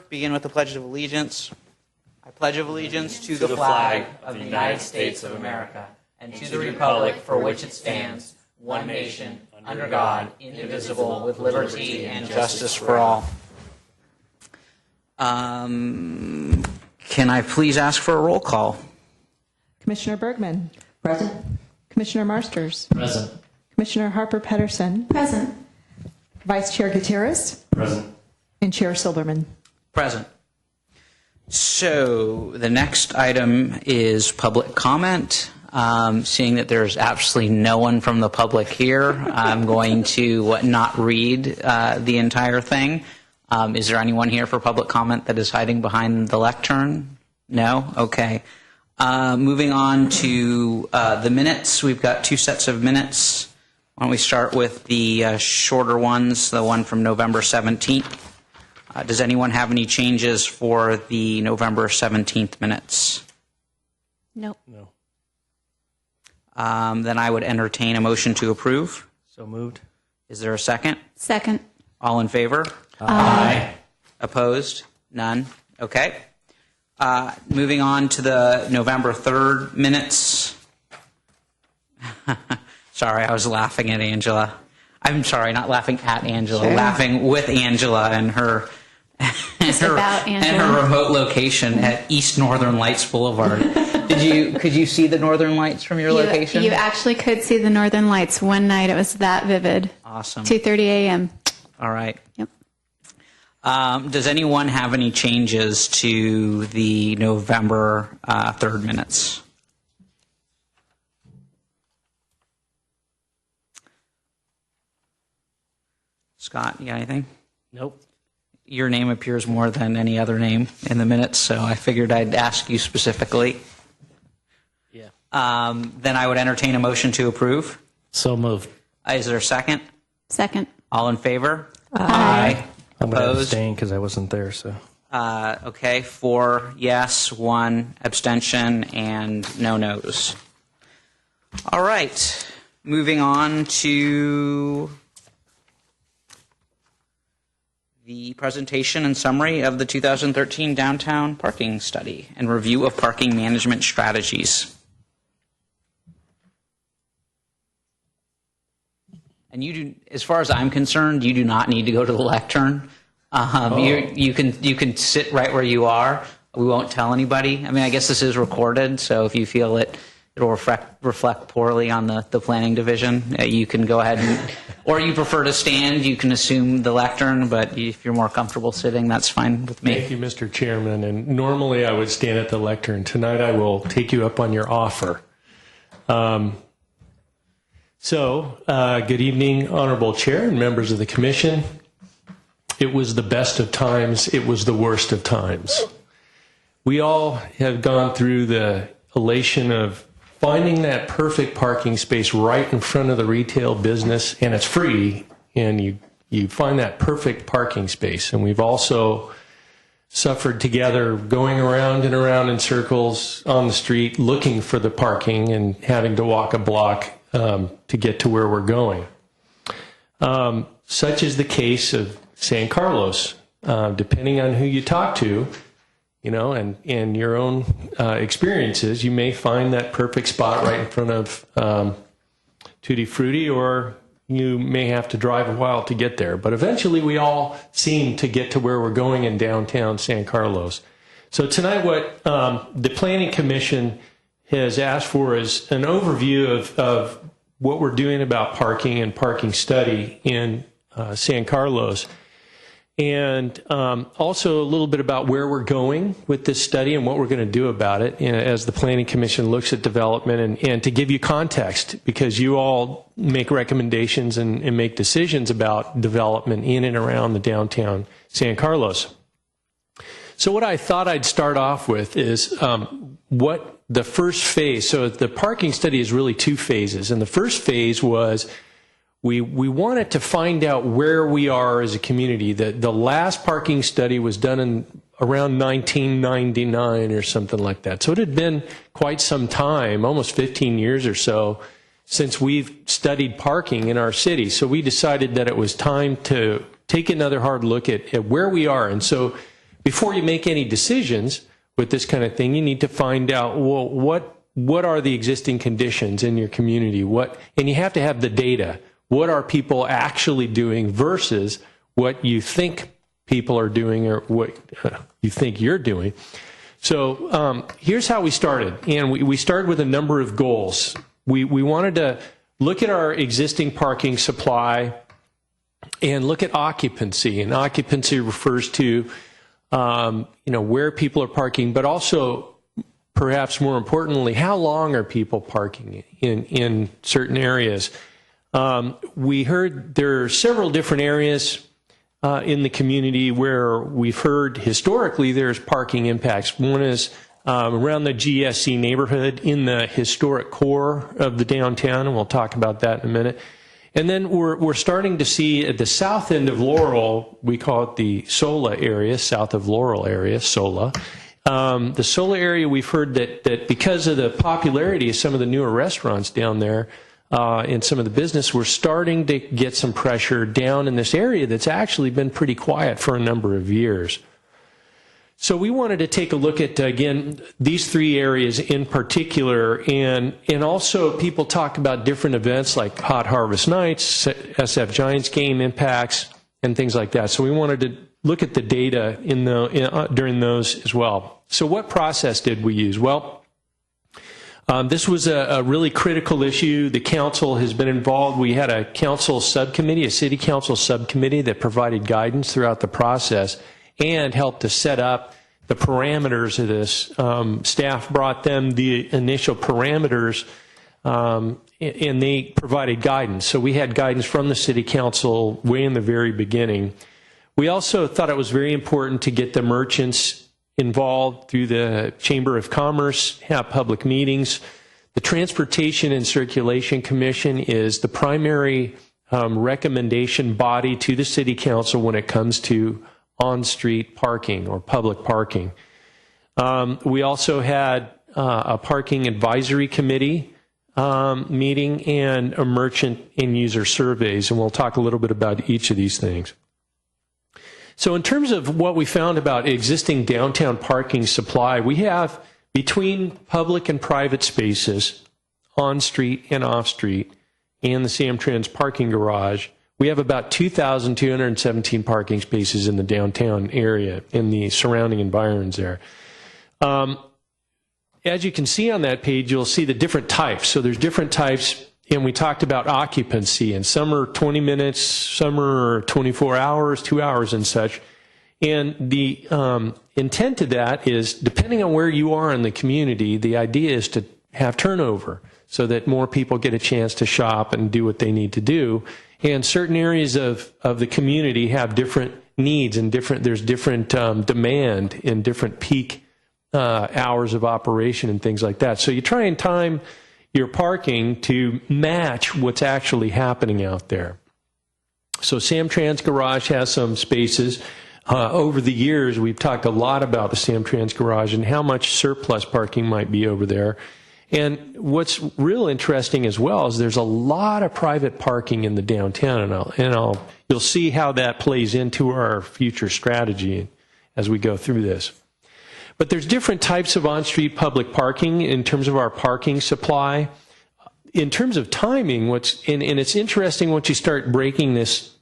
Begin with the Pledge of Allegiance. I pledge allegiance to the flag of the United States of America and to the republic for which it stands, one nation, under God, indivisible, with liberty and justice for all. Can I please ask for a roll call? Commissioner Bergman. Present. Commissioner Marsters. Present. Commissioner Harper Pedersen. Present. Vice Chair Gutierrez. Present. And Chair Silberman. Present. So the next item is public comment. Seeing that there's absolutely no one from the public here, I'm going to not read the entire thing. Is there anyone here for public comment that is hiding behind the lectern? No? Okay. Moving on to the minutes. We've got two sets of minutes. Why don't we start with the shorter ones, the one from November 17th. Does anyone have any changes for the November 17th minutes? Nope. No. Then I would entertain a motion to approve. So moved. Is there a second? Second. All in favor? Aye. Opposed? None? Okay. Moving on to the November 3rd minutes. Sorry, I was laughing at Angela. I'm sorry, not laughing at Angela, Sure. laughing with Angela and her about and Angela. her remote location at East Northern Lights Boulevard. Could you see the Northern Lights from your location? You actually could see the Northern Lights one night. It was that vivid. Awesome. 2:30 a.m. All right. Yep. Does anyone have any changes to the November 3rd minutes? Scott, you got anything? Nope. Your name appears more than any other name in the minutes, so I figured I'd ask you specifically. Yeah. Then I would entertain a motion to approve. So moved. Is there a second? Second. All in favor? Aye. I'm going to Opposed? abstain because I wasn't there. So. Okay, 4 yes, 1 abstention, and no no's. All right, moving on to the presentation and summary of the 2013 downtown parking study and review of parking management strategies. And you do, as far as I'm concerned, you do not need to go to the lectern. You can sit right where you are. We won't tell anybody. I mean, I guess this is recorded, so if you feel it'll reflect poorly on the planning division, you can go ahead and, or you prefer to stand, you can assume the lectern, but if you're more comfortable sitting, that's fine with me. Thank you, Mr. Chairman. And normally I would stand at the lectern. Tonight I will take you up on your offer. Good evening, Honorable Chair and members of the Commission. It was the best of times. It was the worst of times. We all have gone through the elation of finding that perfect parking space right in front of the retail business, and it's free, and you find that perfect parking space. And we've also suffered together going around and around in circles on the street looking for the parking and having to walk a block to get to where we're going. Such is the case of San Carlos. Depending on who you talk to, and your own experiences, you may find that perfect spot right in front of Tutti Frutti, or you may have to drive a while to get there. But eventually we all seem to get to where we're going in downtown San Carlos. So tonight what the Planning Commission has asked for is an overview of what we're doing about parking and parking study in San Carlos. And also a little bit about where we're going with this study and what we're going to do about it as the Planning Commission looks at development, and to give you context, because you all make recommendations and make decisions about development in and around the downtown San Carlos. So what I thought I'd start off with is what the first phase. So the parking study is really two phases. And the first phase was we wanted to find out where we are as a community. The last parking study was done in around 1999 or something like that. So it had been quite some time, almost 15 years or so, since we've studied parking in our city. So we decided that it was time to take another hard look at where we are. And so before you make any decisions with this kind of thing, you need to find out, well, what are the existing conditions in your community? And you have to have the data. What are people actually doing versus what you think people are doing or what you think you're doing? So here's how we started. And we started with a number of goals. We wanted to look at our existing parking supply and look at occupancy. And occupancy refers to where people are parking, but also, perhaps more importantly, how long are people parking in certain areas. We heard there are several different areas in the community where we've heard historically there's parking impacts. One is around the GSC neighborhood in the historic core of the downtown, and we'll talk about that in a minute. And then we're starting to see at the south end of Laurel, we call it the SOLA area, south of Laurel area, SOLA. The SOLA area, we've heard that because of the popularity of some of the newer restaurants down there and some of the business, we're starting to get some pressure down in this area that's actually been pretty quiet for a number of years. So we wanted to take a look at, again, these three areas in particular, and also people talk about different events like Hot Harvest Nights, SF Giants game impacts, and things like that. So we wanted to look at the data during those as well. So what process did we use? Well, this was a really critical issue. The council has been involved. We had a council subcommittee, a city council subcommittee that provided guidance throughout the process and helped to set up the parameters of this. Staff brought them the initial parameters, and they provided guidance. So we had guidance from the city council way in the very beginning. We also thought it was very important to get the merchants involved through the Chamber of Commerce, have public meetings. The Transportation and Circulation Commission is the primary recommendation body to the city council when it comes to on-street parking or public parking. We also had a parking advisory committee meeting and a merchant and user surveys, and we'll talk a little bit about each of these things. So in terms of what we found about existing downtown parking supply, we have between public and private spaces, on-street and off-street, and the Samtrans parking garage, we have about 2,217 parking spaces in the downtown area, in the surrounding environs there. As you can see on that page, you'll see the different types. So there's different types, and we talked about occupancy, and some are 20 minutes, some are 24 hours, 2 hours and such. And the intent of that is, depending on where you are in the community, the idea is to have turnover so that more people get a chance to shop and do what they need to do. And certain areas of the community have different needs and there's different demand in different peak hours of operation and things like that. So you try and time your parking to match what's actually happening out there. So Samtrans Garage has some spaces. Over the years, we've talked a lot about the Samtrans Garage and how much surplus parking might be over there. And what's real interesting as well is there's a lot of private parking in the downtown, and you'll see how that plays into our future strategy as we go through this. But there's different types of on-street public parking in terms of our parking supply. In terms of timing, and it's interesting once you start breaking this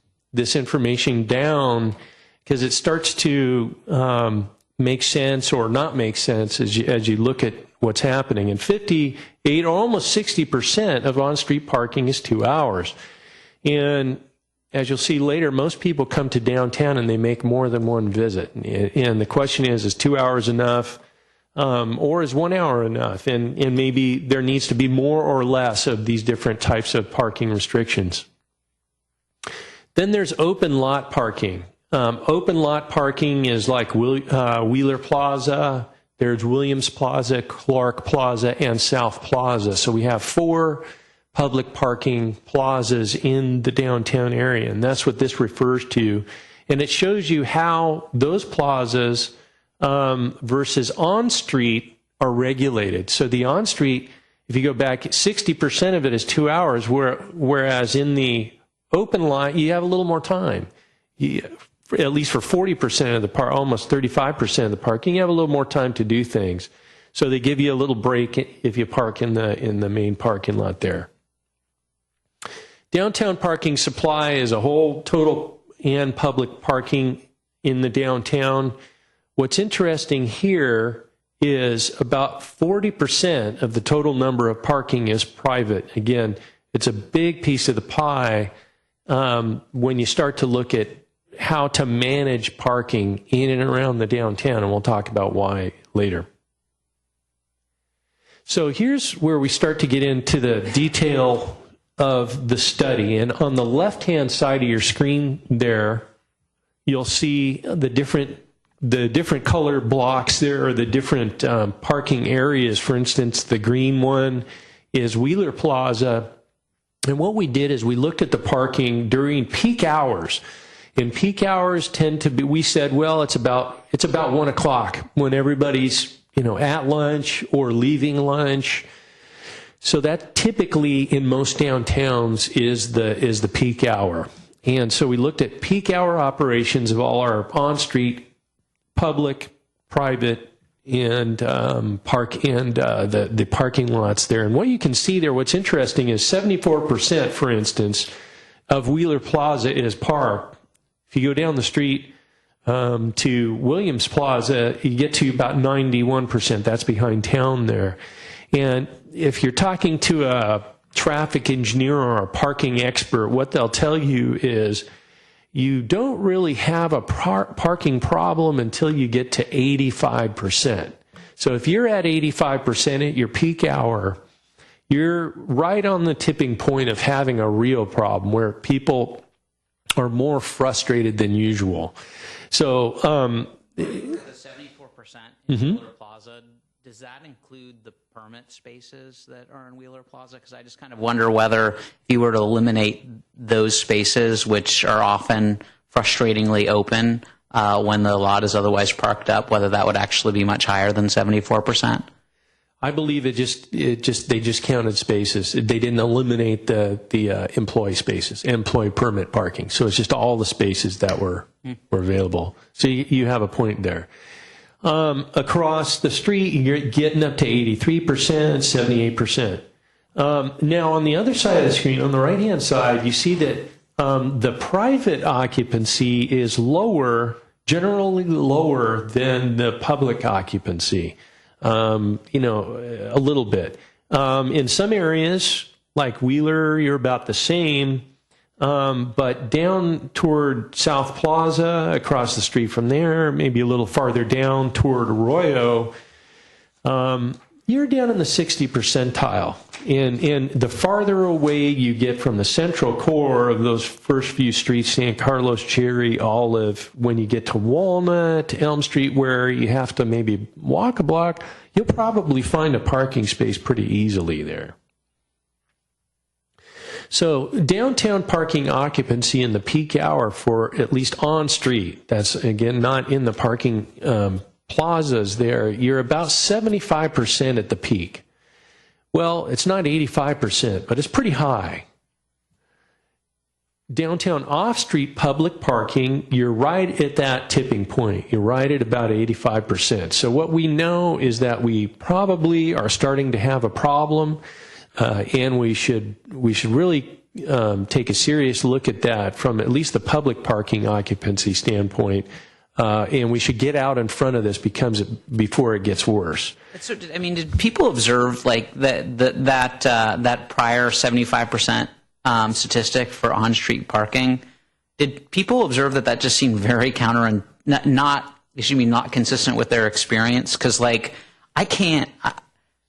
information down, because it starts to make sense or not make sense as you look at what's happening. And 58 or almost 60% of on-street parking is 2 hours. And as you'll see later, most people come to downtown and they make more than one visit. And the question is 2 hours enough? Or is 1 hour enough? And maybe there needs to be more or less of these different types of parking restrictions. Then there's open lot parking. Open lot parking is like Wheeler Plaza, there's Williams Plaza, Clark Plaza, and South Plaza. So we have 4 public parking plazas in the downtown area, and that's what this refers to. And it shows you how those plazas versus on-street are regulated. So the on-street, if you go back, 60% of it is 2 hours, whereas in the open lot, you have a little more time. at least for 40% of the park, almost 35% of the parking, you have a little more time to do things. So they give you a little break if you park in the main parking lot there. Downtown parking supply is a whole total and public parking in the downtown. What's interesting here is about 40% of the total number of parking is private. Again, it's a big piece of the pie when you start to look at how to manage parking in and around the downtown, and we'll talk about why later. So here's where we start to get into the detail of the study. And on the left-hand side of your screen there, you'll see the different color blocks there, or the different parking areas. For instance, the green one is Wheeler Plaza. And what we did is we looked at the parking during peak hours. And peak hours tend to be, we said, well, it's about 1 o'clock when everybody's at lunch or leaving lunch. So that typically in most downtowns is the peak hour. And so we looked at peak hour operations of all our on-street, public, private, and the parking lots there. And what you can see there, what's interesting is 74%, for instance, of Wheeler Plaza is parked. If you go down the street to Williams Plaza, you get to about 91%. That's behind town there. And if you're talking to a traffic engineer or a parking expert, what they'll tell you is you don't really have a parking problem until you get to 85%. So if you're at 85% at your peak hour, you're right on the tipping point of having a real problem where people are more frustrated than usual. So The 74% in Wheeler Plaza, does that include the permit spaces that are in Wheeler Plaza? Because I just kind of wonder whether if you were to eliminate those spaces, which are often frustratingly open when the lot is otherwise parked up, whether that would actually be much higher than 74%. I believe they just counted spaces. They didn't eliminate the employee spaces, employee permit parking. So it's just all the spaces that were available. So you have a point there. Across the street, you're getting up to 83%, 78%. Now, on the other side of the screen, on the right-hand side, you see that the private occupancy is lower, generally lower than the public occupancy. A little bit. In some areas, like Wheeler, you're about the same. But down toward South Plaza, across the street from there, maybe a little farther down toward Arroyo, you're down in the 60 percentile. And the farther away you get from the central core of those first few streets, San Carlos, Cherry, Olive, when you get to Walnut, Elm Street, where you have to maybe walk a block, you'll probably find a parking space pretty easily there. So downtown parking occupancy in the peak hour for at least on street, that's again not in the parking plazas there, you're about 75% at the peak. Well, it's not 85%, but it's pretty high. Downtown off-street public parking, you're right at that tipping point. You're right at about 85%. So what we know is that we probably are starting to have a problem, and we should really take a serious look at that from at least the public parking occupancy standpoint. And we should get out in front of this before it gets worse. So, did people observe like that prior 75% statistic for on-street parking? Did people observe that just seemed very not consistent with their experience? Because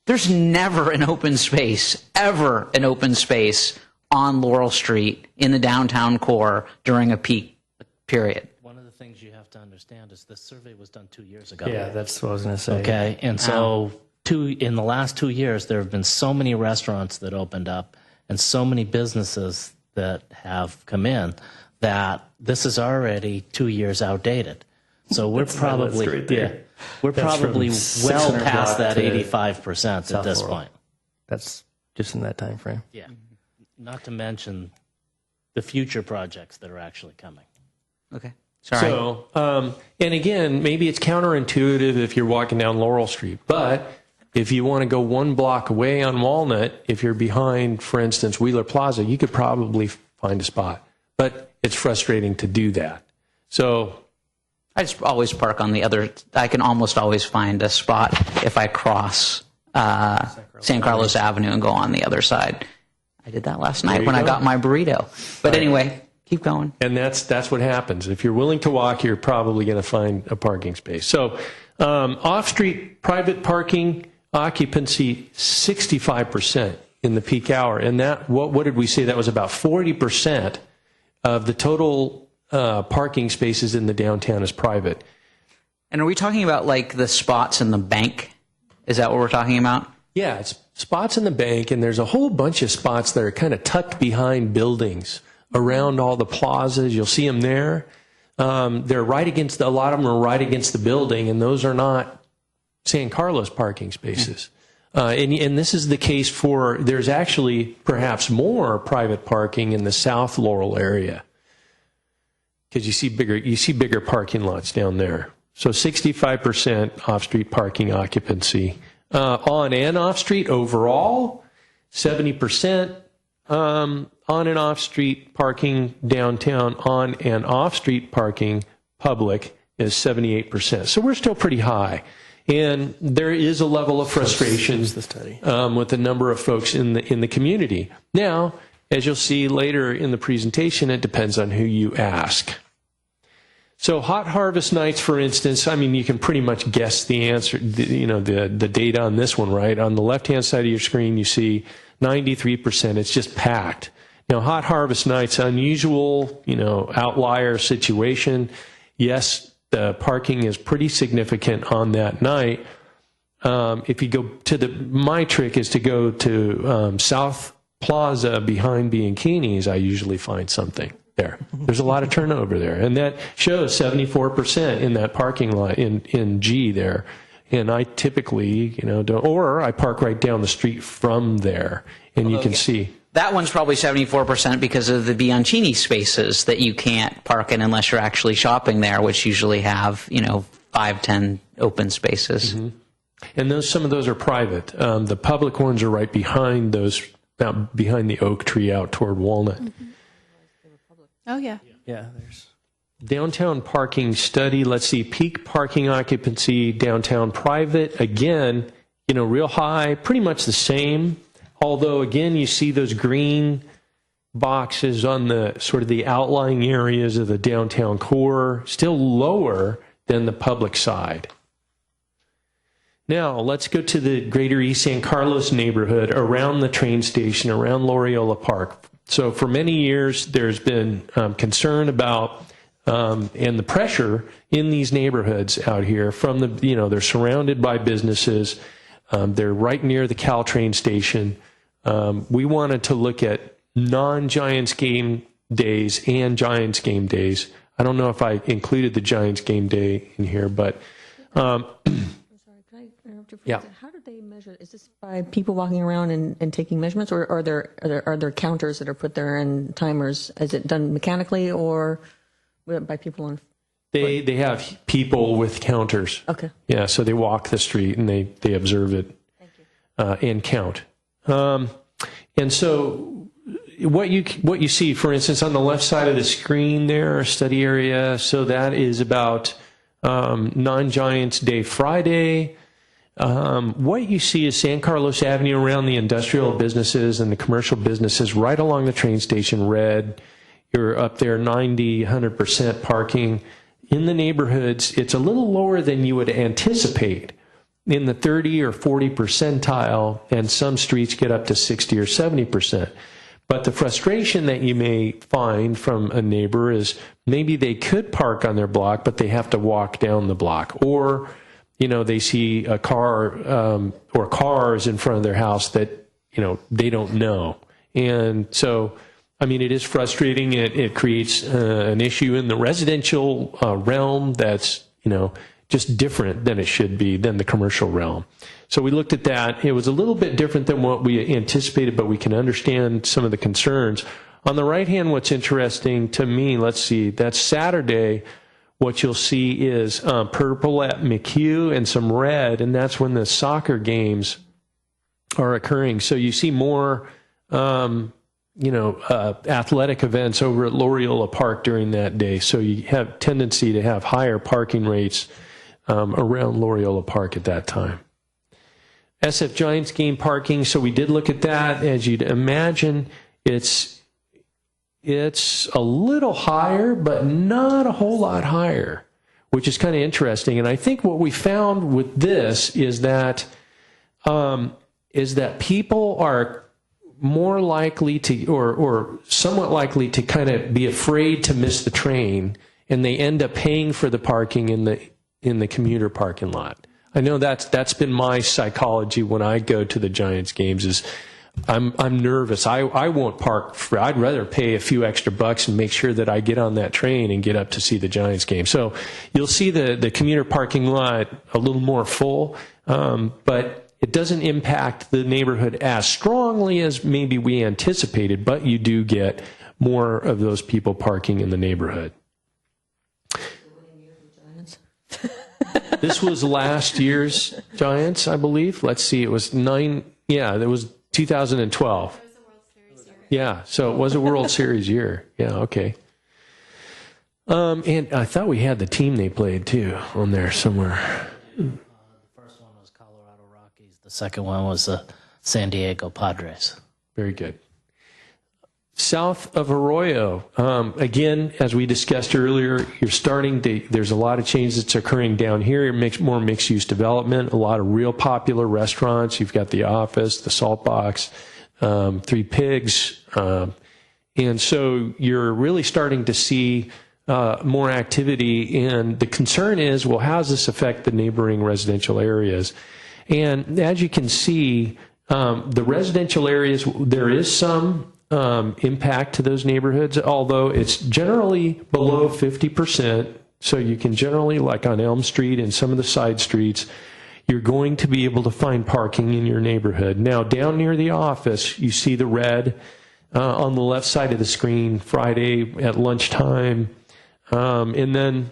there's never an open space, ever an open space on Laurel Street in the downtown core during a peak period. One of the things you have to understand is this survey was done 2 years ago. Yeah, that's what I was going to say. Okay, and so in the last 2 years, there have been so many restaurants that opened up and so many businesses that have come in that this is already 2 years outdated. So we're probably right there. we're That's probably from well 600 past block that to 85% at South this Laurel. point. That's just in that time frame. Yeah, not to mention the future projects that are actually coming. Okay. Sorry. So, and again, maybe it's counterintuitive if you're walking down Laurel Street, but if you want to go one block away on Walnut, if you're behind, for instance, Wheeler Plaza, you could probably find a spot. But it's frustrating to do that. So I just always park on the other. I can almost always find a spot if I cross San Carlos Avenue and go on the other side. I did that last night when I got my burrito. But anyway, keep going. And that's what happens. If you're willing to walk, you're probably going to find a parking space. So off-street private parking occupancy 65% in the peak hour. And that what did we say? That was about 40% of the total parking spaces in the downtown is private. And are we talking about like the spots in the bank? Is that what we're talking about? Yeah, it's spots in the bank, and there's a whole bunch of spots that are kind of tucked behind buildings around all the plazas. You'll see them there. They're right against, a lot of them are right against the building, and those are not San Carlos parking spaces. And this is the case for, there's actually perhaps more private parking in the South Laurel area, because you see bigger parking lots down there. So 65% off-street parking occupancy. On and off-street overall, 70% on and off-street parking downtown. On and off-street parking public is 78%. So we're still pretty high. And there is a level of frustration with the number of folks in the community. Now, as you'll see later in the presentation, it depends on who you ask. So hot harvest nights, for instance, I mean, you can pretty much guess the answer, the data on this one, right? On the left-hand side of your screen, you see 93%. It's just packed. Now, hot harvest nights, unusual, outlier situation. Yes, the parking is pretty significant on that night. If you go to my trick is to go to South Plaza behind Bianchini's, I usually find something there. There's a lot of turnover there. And that shows 74% in that parking lot in G there. And I typically, don't, or I park right down the street from there, and you can see. That one's probably 74% because of the Bianchini spaces that you can't park in unless you're actually shopping there, which usually have, 5, 10 open spaces. Mm-hmm. And some of those are private. The public ones are right behind those, behind the oak tree out toward Walnut. Mm-hmm. Oh, yeah. Yeah, there's Downtown parking study. Let's see, peak parking occupancy, downtown private. Again, real high, pretty much the same. Although, again, you see those green boxes on the sort of the outlying areas of the downtown core, still lower than the public side. Now, let's go to the greater East San Carlos neighborhood around the train station, around Loyola Park. So for many years, there's been concern about and the pressure in these neighborhoods out here from they're surrounded by businesses. They're right near the Caltrain station. We wanted to look at non-Giants game days and Giants game days. I don't know if I included the Giants game day in here, but I'm sorry, can I interrupt you for Yeah. a second? How do they measure? Is this by people walking around and taking measurements, or are there counters that are put there and timers? Is it done mechanically or by people on? they have people with counters. Okay. Yeah, so they walk the street and they observe it. Thank you. And count. And so what you see, for instance, on the left side of the screen there, study area, so that is about non-Giants Day Friday. What you see is San Carlos Avenue around the industrial businesses and the commercial businesses right along the train station, red. You're up there 90, 100% parking. In the neighborhoods, it's a little lower than you would anticipate, in the 30 or 40 percentile, and some streets get up to 60 or 70%. But the frustration that you may find from a neighbor is maybe they could park on their block, but they have to walk down the block. Or, they see a car or cars in front of their house that, they don't know. And so, it is frustrating. It creates an issue in the residential realm that's, just different than it should be than the commercial realm. So we looked at that. It was a little bit different than what we anticipated, but we can understand some of the concerns. On the right hand, what's interesting to me, let's see, that's Saturday. what you'll see is purple at McHugh and some red, and that's when the soccer games are occurring. So you see more, athletic events over at Loreola Park during that day. So you have tendency to have higher parking rates around Loreola Park at that time. SF Giants game parking. So we did look at that. As you'd imagine, it's a little higher, but not a whole lot higher, which is kind of interesting. And I think what we found with this is that people are more likely to, or somewhat likely to kind of be afraid to miss the train, and they end up paying for the parking in the commuter parking lot. I know that's been my psychology when I go to the Giants games. Is I'm nervous. I won't park for. I'd rather pay a few extra bucks and make sure that I get on that train and get up to see the Giants game. So you'll see the commuter parking lot a little more full, but it doesn't impact the neighborhood as strongly as maybe we anticipated, but you do get more of those people parking in the neighborhood. This was last year's Giants, I believe. Let's see, it was 2012. It was a World Series year. Yeah, so it was a World Series year. Yeah, okay. And I thought we had the team they played too on there somewhere. The second one was the San Diego Padres. Very good. South of Arroyo, again, as we discussed earlier, there's a lot of change that's occurring down here. More mixed-use development, a lot of real popular restaurants. You've got the Office, the Salt Box, Three Pigs. And so you're really starting to see more activity. And the concern is, well, how does this affect the neighboring residential areas? And as you can see, the residential areas, there is some impact to those neighborhoods, although it's generally below 50%. So you can generally, like on Elm Street and some of the side streets, you're going to be able to find parking in your neighborhood. Now, down near the Office, you see the red on the left side of the screen, Friday at lunchtime. And then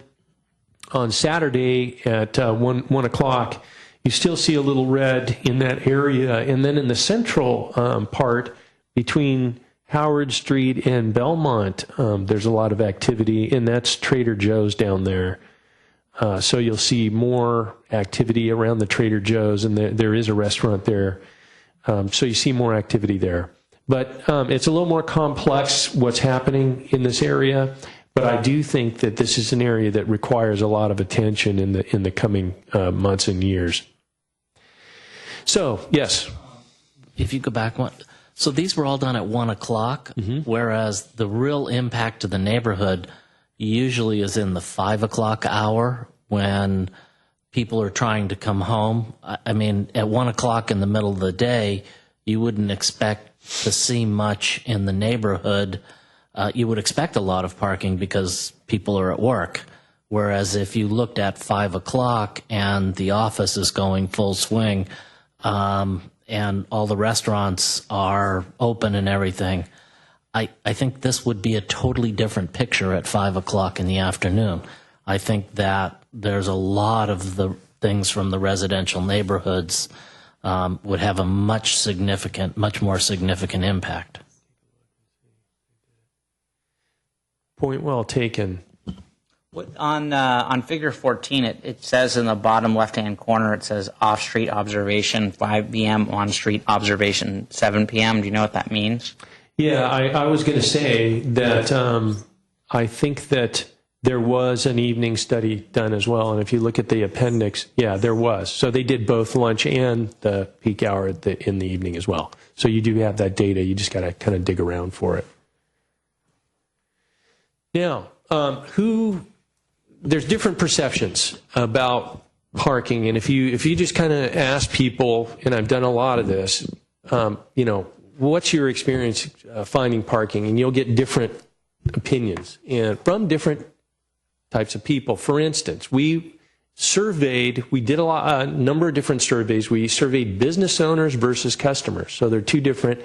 on Saturday at 1 o'clock, you still see a little red in that area. And then in the central part between Howard Street and Belmont, there's a lot of activity, and that's Trader Joe's down there. So you'll see more activity around the Trader Joe's, and there is a restaurant there. So you see more activity there. But it's a little more complex what's happening in this area. But I do think that this is an area that requires a lot of attention in the coming months and years. So, yes. If you go back one, so these were all done at 1 o'clock, whereas the real impact to the neighborhood usually is in the 5 o'clock hour when people are trying to come home. I mean, at 1 o'clock in the middle of the day, you wouldn't expect to see much in the neighborhood. You would expect a lot of parking because people are at work. Whereas if you looked at 5 o'clock and the Office is going full swing, and all the restaurants are open and everything, I think this would be a totally different picture at 5 o'clock in the afternoon. I think that there's a lot of the things from the residential neighborhoods would have a much more significant impact. Point well taken. On Figure 14, it says in the bottom left-hand corner, it says off-street observation 5 p.m., on-street observation 7 p.m. Do you know what that means? Yeah, I was going to say that I think that there was an evening study done as well. And if you look at the appendix, yeah, there was. So they did both lunch and the peak hour in the evening as well. So you do have that data. You just got to kind of dig around for it. Now, there's different perceptions about parking, and if you just kind of ask people, and I've done a lot of this, what's your experience finding parking, and you'll get different opinions and from different types of people. For instance, we did a number of different surveys. We surveyed business owners versus customers, so they're two different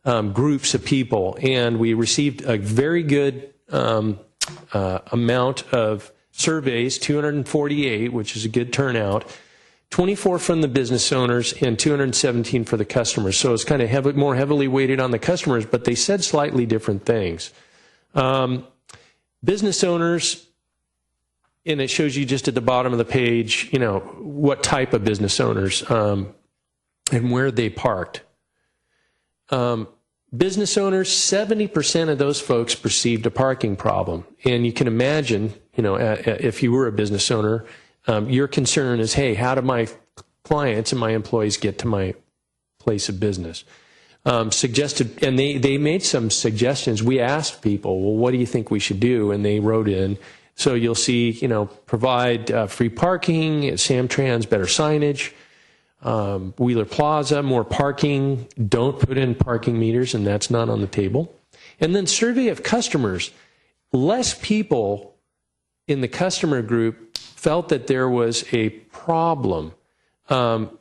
groups of people, and we received a very good amount of surveys, 248, which is a good turnout, 24 from the business owners and 217 for the customers. So it's kind of more heavily weighted on the customers, but they said slightly different things. Business owners, and it shows you just at the bottom of the page, you know, what type of business owners and where they parked. Business owners, 70% of those folks perceived a parking problem. And you can imagine, you know, if you were a business owner, your concern is, hey, how do my clients and my employees get to my place of business? Suggested, and they made some suggestions. We asked people, well, what do you think we should do? And they wrote in. So you'll see, you know, provide free parking at Samtrans, better signage, Wheeler Plaza, more parking, don't put in parking meters, and that's not on the table. And then survey of customers. Less people in the customer group felt that there was a problem.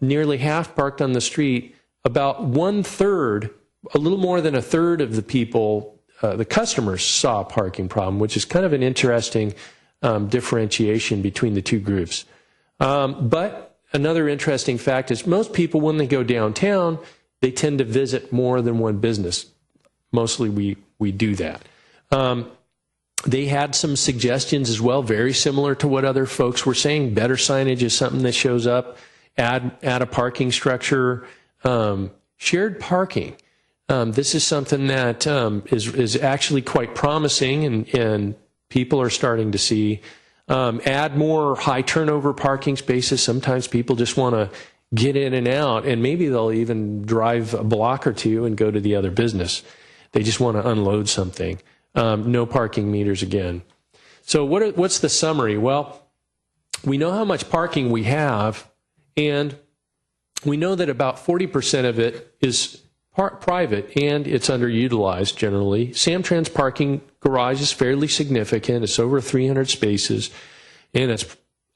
Nearly half parked on the street. About 1/3, a little more than 1/3 of the people, the customers, saw a parking problem, which is kind of an interesting differentiation between the two groups. But another interesting fact is most people, when they go downtown, they tend to visit more than one business. Mostly we do that. They had some suggestions as well, very similar to what other folks were saying. Better signage is something that shows up. Add a parking structure. Shared parking. This is something that is actually quite promising, and people are starting to see. Add more high turnover parking spaces. Sometimes people just want to get in and out, and maybe they'll even drive a block or two and go to the other business. They just want to unload something. No parking meters again. So what's the summary? Well, we know how much parking we have, and we know that about 40% of it is private, and it's underutilized generally. Samtrans parking garage is fairly significant. It's over 300 spaces, and it's,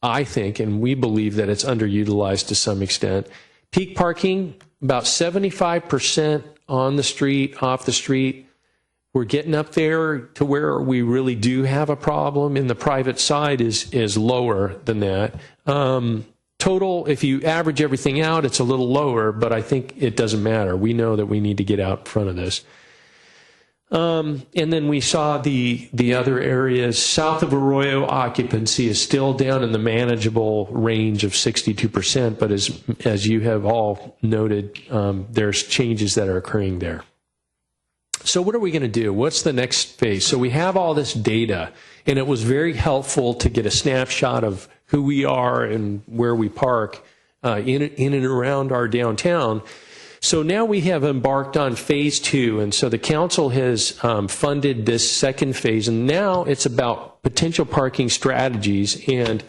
I think, and we believe that it's underutilized to some extent. Peak parking, about 75% on the street, off the street. We're getting up there to where we really do have a problem, and the private side is lower than that. Total, if you average everything out, it's a little lower, but I think it doesn't matter. We know that we need to get out in front of this. And then we saw the other areas. South of Arroyo, occupancy is still down in the manageable range of 62%, but as you have all noted, there's changes that are occurring there. So what are we going to do? What's the next phase? So we have all this data, and it was very helpful to get a snapshot of who we are and where we park in and around our downtown. So now we have embarked on phase 2, and so the council has funded this second phase, and now it's about potential parking strategies. And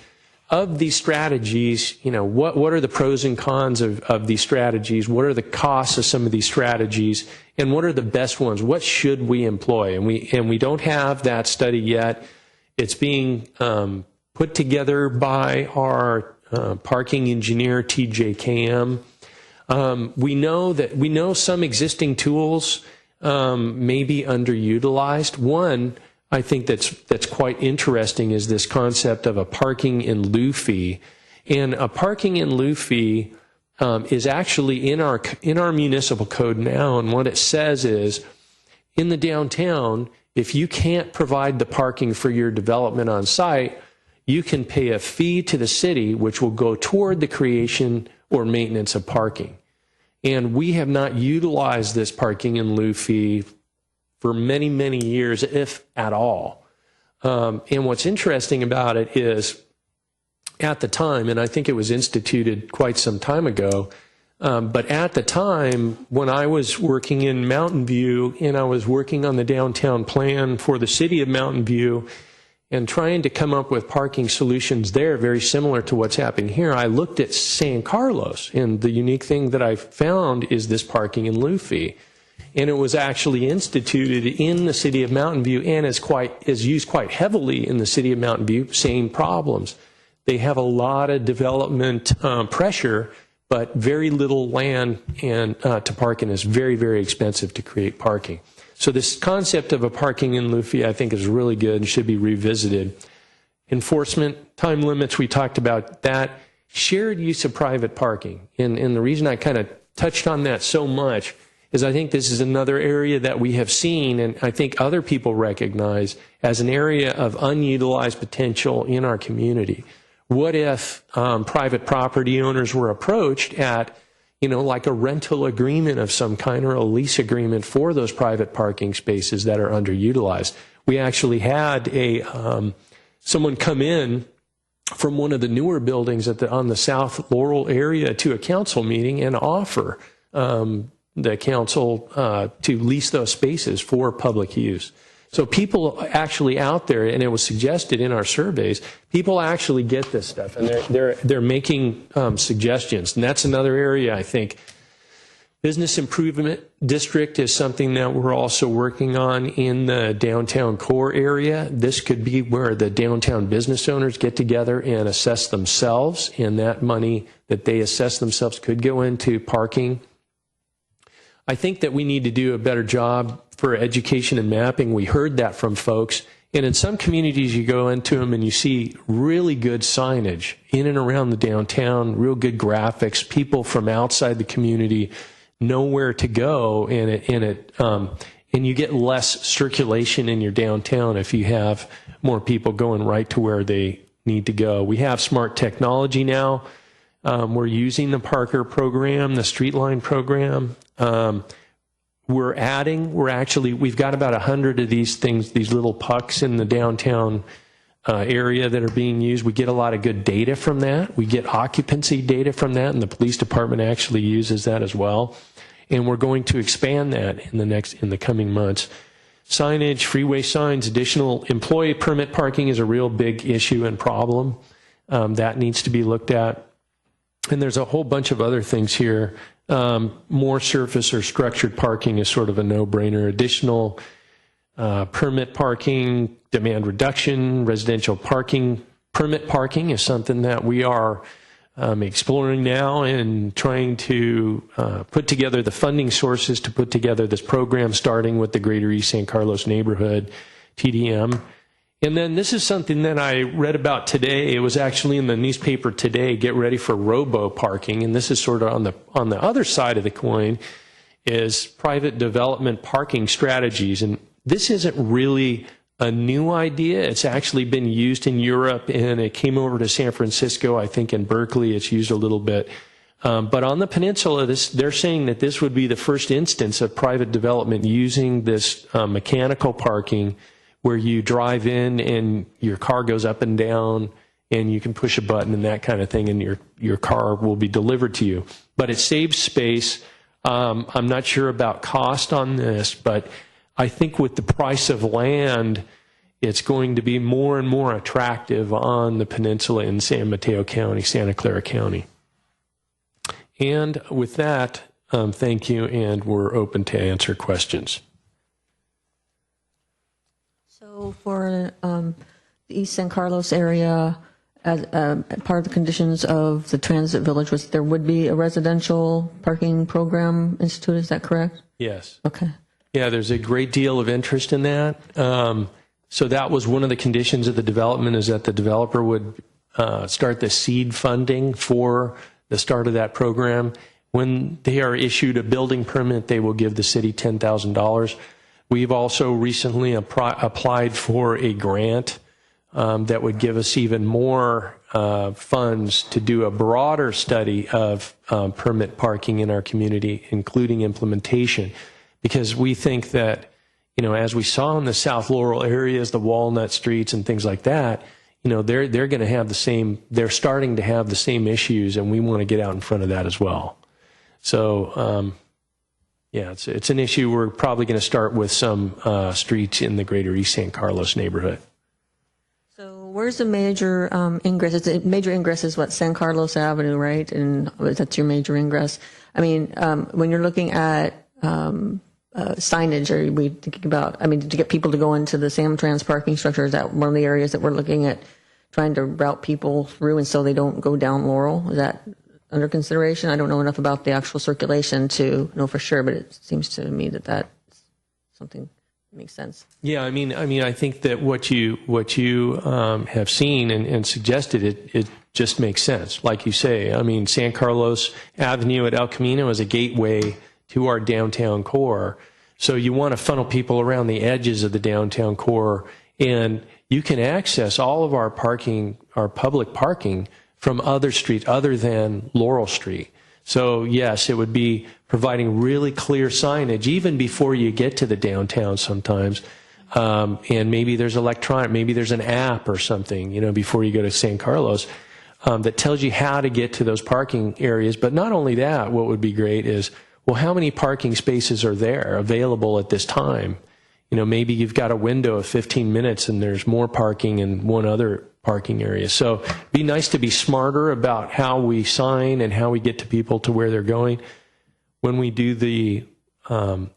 of these strategies, you know, what are the pros and cons of these strategies? What are the costs of some of these strategies? And what are the best ones? What should we employ? And we don't have that study yet. It's being put together by our parking engineer, TJKM. We know some existing tools may be underutilized. One, I think that's quite interesting is this concept of a parking in lieu fee. And a parking in lieu fee is actually in our municipal code now, and what it says is, in the downtown, if you can't provide the parking for your development on site, you can pay a fee to the city, which will go toward the creation or maintenance of parking. And we have not utilized this parking in lieu fee for many, many years, if at all. And what's interesting about it is, at the time, and I think it was instituted quite some time ago, but at the time when I was working in Mountain View and I was working on the downtown plan for the city of Mountain View and trying to come up with parking solutions there very similar to what's happening here, I looked at San Carlos, and the unique thing that I found is this parking in lieu fee. And it was actually instituted in the city of Mountain View and is used quite heavily in the city of Mountain View. Same problems. They have a lot of development pressure, but very little land and to park in. Is very, very expensive to create parking. So this concept of a parking in lieu fee, I think, is really good and should be revisited. Enforcement, time limits, we talked about that. Shared use of private parking. And the reason I kind of touched on that so much is I think this is another area that we have seen, and I think other people recognize as an area of unutilized potential in our community. What if private property owners were approached at, like a rental agreement of some kind or a lease agreement for those private parking spaces that are underutilized? We actually had someone come in from one of the newer buildings on the South Laurel area to a council meeting and offer the council to lease those spaces for public use. So people actually out there, and it was suggested in our surveys, people actually get this stuff, and they're making suggestions. And that's another area, I think. Business Improvement District is something that we're also working on in the downtown core area. This could be where the downtown business owners get together and assess themselves, and that money that they assess themselves could go into parking. I think that we need to do a better job for education and mapping. We heard that from folks. And in some communities, you go into them and you see really good signage in and around the downtown, real good graphics, people from outside the community know where to go, and you get less circulation in your downtown if you have more people going right to where they need to go. We have smart technology now. We're using the Parker program, the Streetline program. We've got about 100 of these things, these little pucks in the downtown area that are being used. We get a lot of good data from that. We get occupancy data from that, and the police department actually uses that as well. And we're going to expand that in the coming months. Signage, freeway signs, additional employee permit parking is a real big issue and problem. That needs to be looked at. And there's a whole bunch of other things here. More surface or structured parking is sort of a no-brainer. Additional permit parking, demand reduction, residential parking. Permit parking is something that we are exploring now and trying to put together the funding sources to put together this program, starting with the Greater East San Carlos Neighborhood, TDM. And then this is something that I read about today. It was actually in the newspaper today, get ready for robo-parking. And this is sort of on the other side of the coin is private development parking strategies. And this isn't really a new idea. It's actually been used in Europe, and it came over to San Francisco. I think in Berkeley it's used a little bit. But on the peninsula, they're saying that this would be the first instance of private development using this mechanical parking, where you drive in and your car goes up and down and you can push a button and that kind of thing, and your car will be delivered to you. But it saves space. I'm not sure about cost on this, but I think with the price of land, it's going to be more and more attractive on the peninsula in San Mateo County, Santa Clara County. And with that, thank you, and we're open to answer questions. So for the East San Carlos area, as part of the conditions of the transit village was there would be a residential parking program instituted. Is that correct? Yes. Okay. Yeah, there's a great deal of interest in that. So that was one of the conditions of the development, is that the developer would start the seed funding for the start of that program. When they are issued a building permit, they will give the city $10,000. We've also recently applied for a grant that would give us even more funds to do a broader study of permit parking in our community, including implementation. Because we think that, as we saw in the South Laurel areas, the Walnut Streets and things like that, they're going to have they're starting to have the same issues, and we want to get out in front of that as well. So, it's an issue. We're probably going to start with some streets in the Greater East San Carlos neighborhood. So where's the major ingress? Major ingress is what, San Carlos Avenue, right? And that's your major ingress. I mean, when you're looking at signage, are we thinking about, to get people to go into the Samtrans parking structure, is that one of the areas that we're looking at trying to route people through and so they don't go down Laurel? Is that under consideration? I don't know enough about the actual circulation to know for sure, but it seems to me that that's something makes sense. Yeah, I mean, I think that what you have seen and suggested, it just makes sense. Like you say, I mean, San Carlos Avenue at El Camino is a gateway to our downtown core. So you want to funnel people around the edges of the downtown core, and you can access all of our parking, our public parking, from other streets other than Laurel Street. So yes, it would be providing really clear signage even before you get to the downtown sometimes. And maybe there's maybe there's an app or something, you know, before you go to San Carlos, that tells you how to get to those parking areas. But not only that, what would be great is, well, how many parking spaces are there available at this time? You know, maybe you've got a window of 15 minutes and there's more parking in one other parking area. So it'd be nice to be smarter about how we sign and how we get to people to where they're going. When we do the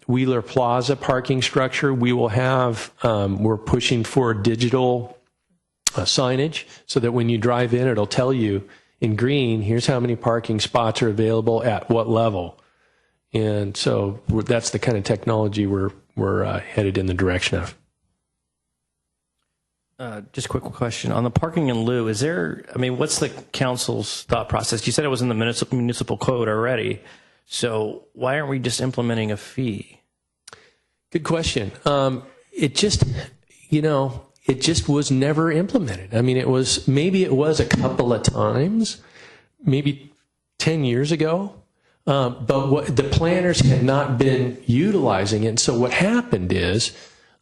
Wheeler Plaza parking structure, we will have, we're pushing for digital signage so that when you drive in, it'll tell you in green, here's how many parking spots are available at what level. And so that's the kind of technology we're headed in the direction of. Just a quick question. On the parking in lieu, is there, I mean, what's the council's thought process? You said it was in the municipal code already. So why aren't we just implementing a fee? Good question. It just, you know, it just was never implemented. I mean, maybe it was a couple of times, maybe 10 years ago. But what the planners had not been utilizing it. And so what happened is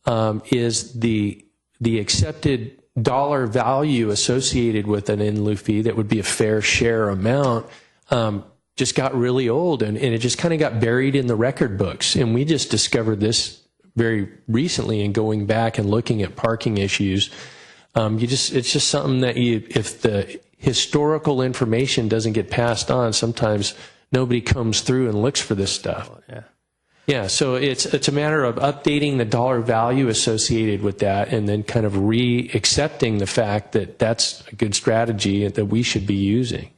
the accepted dollar value associated with an in lieu fee that would be a fair share amount just got really old, and it just kind of got buried in the record books. And we just discovered this very recently in going back and looking at parking issues. It's just something that if the historical information doesn't get passed on, sometimes nobody comes through and looks for this stuff. Yeah, so it's a matter of updating the dollar value associated with that, and then kind of re-accepting the fact that that's a good strategy that we should be using.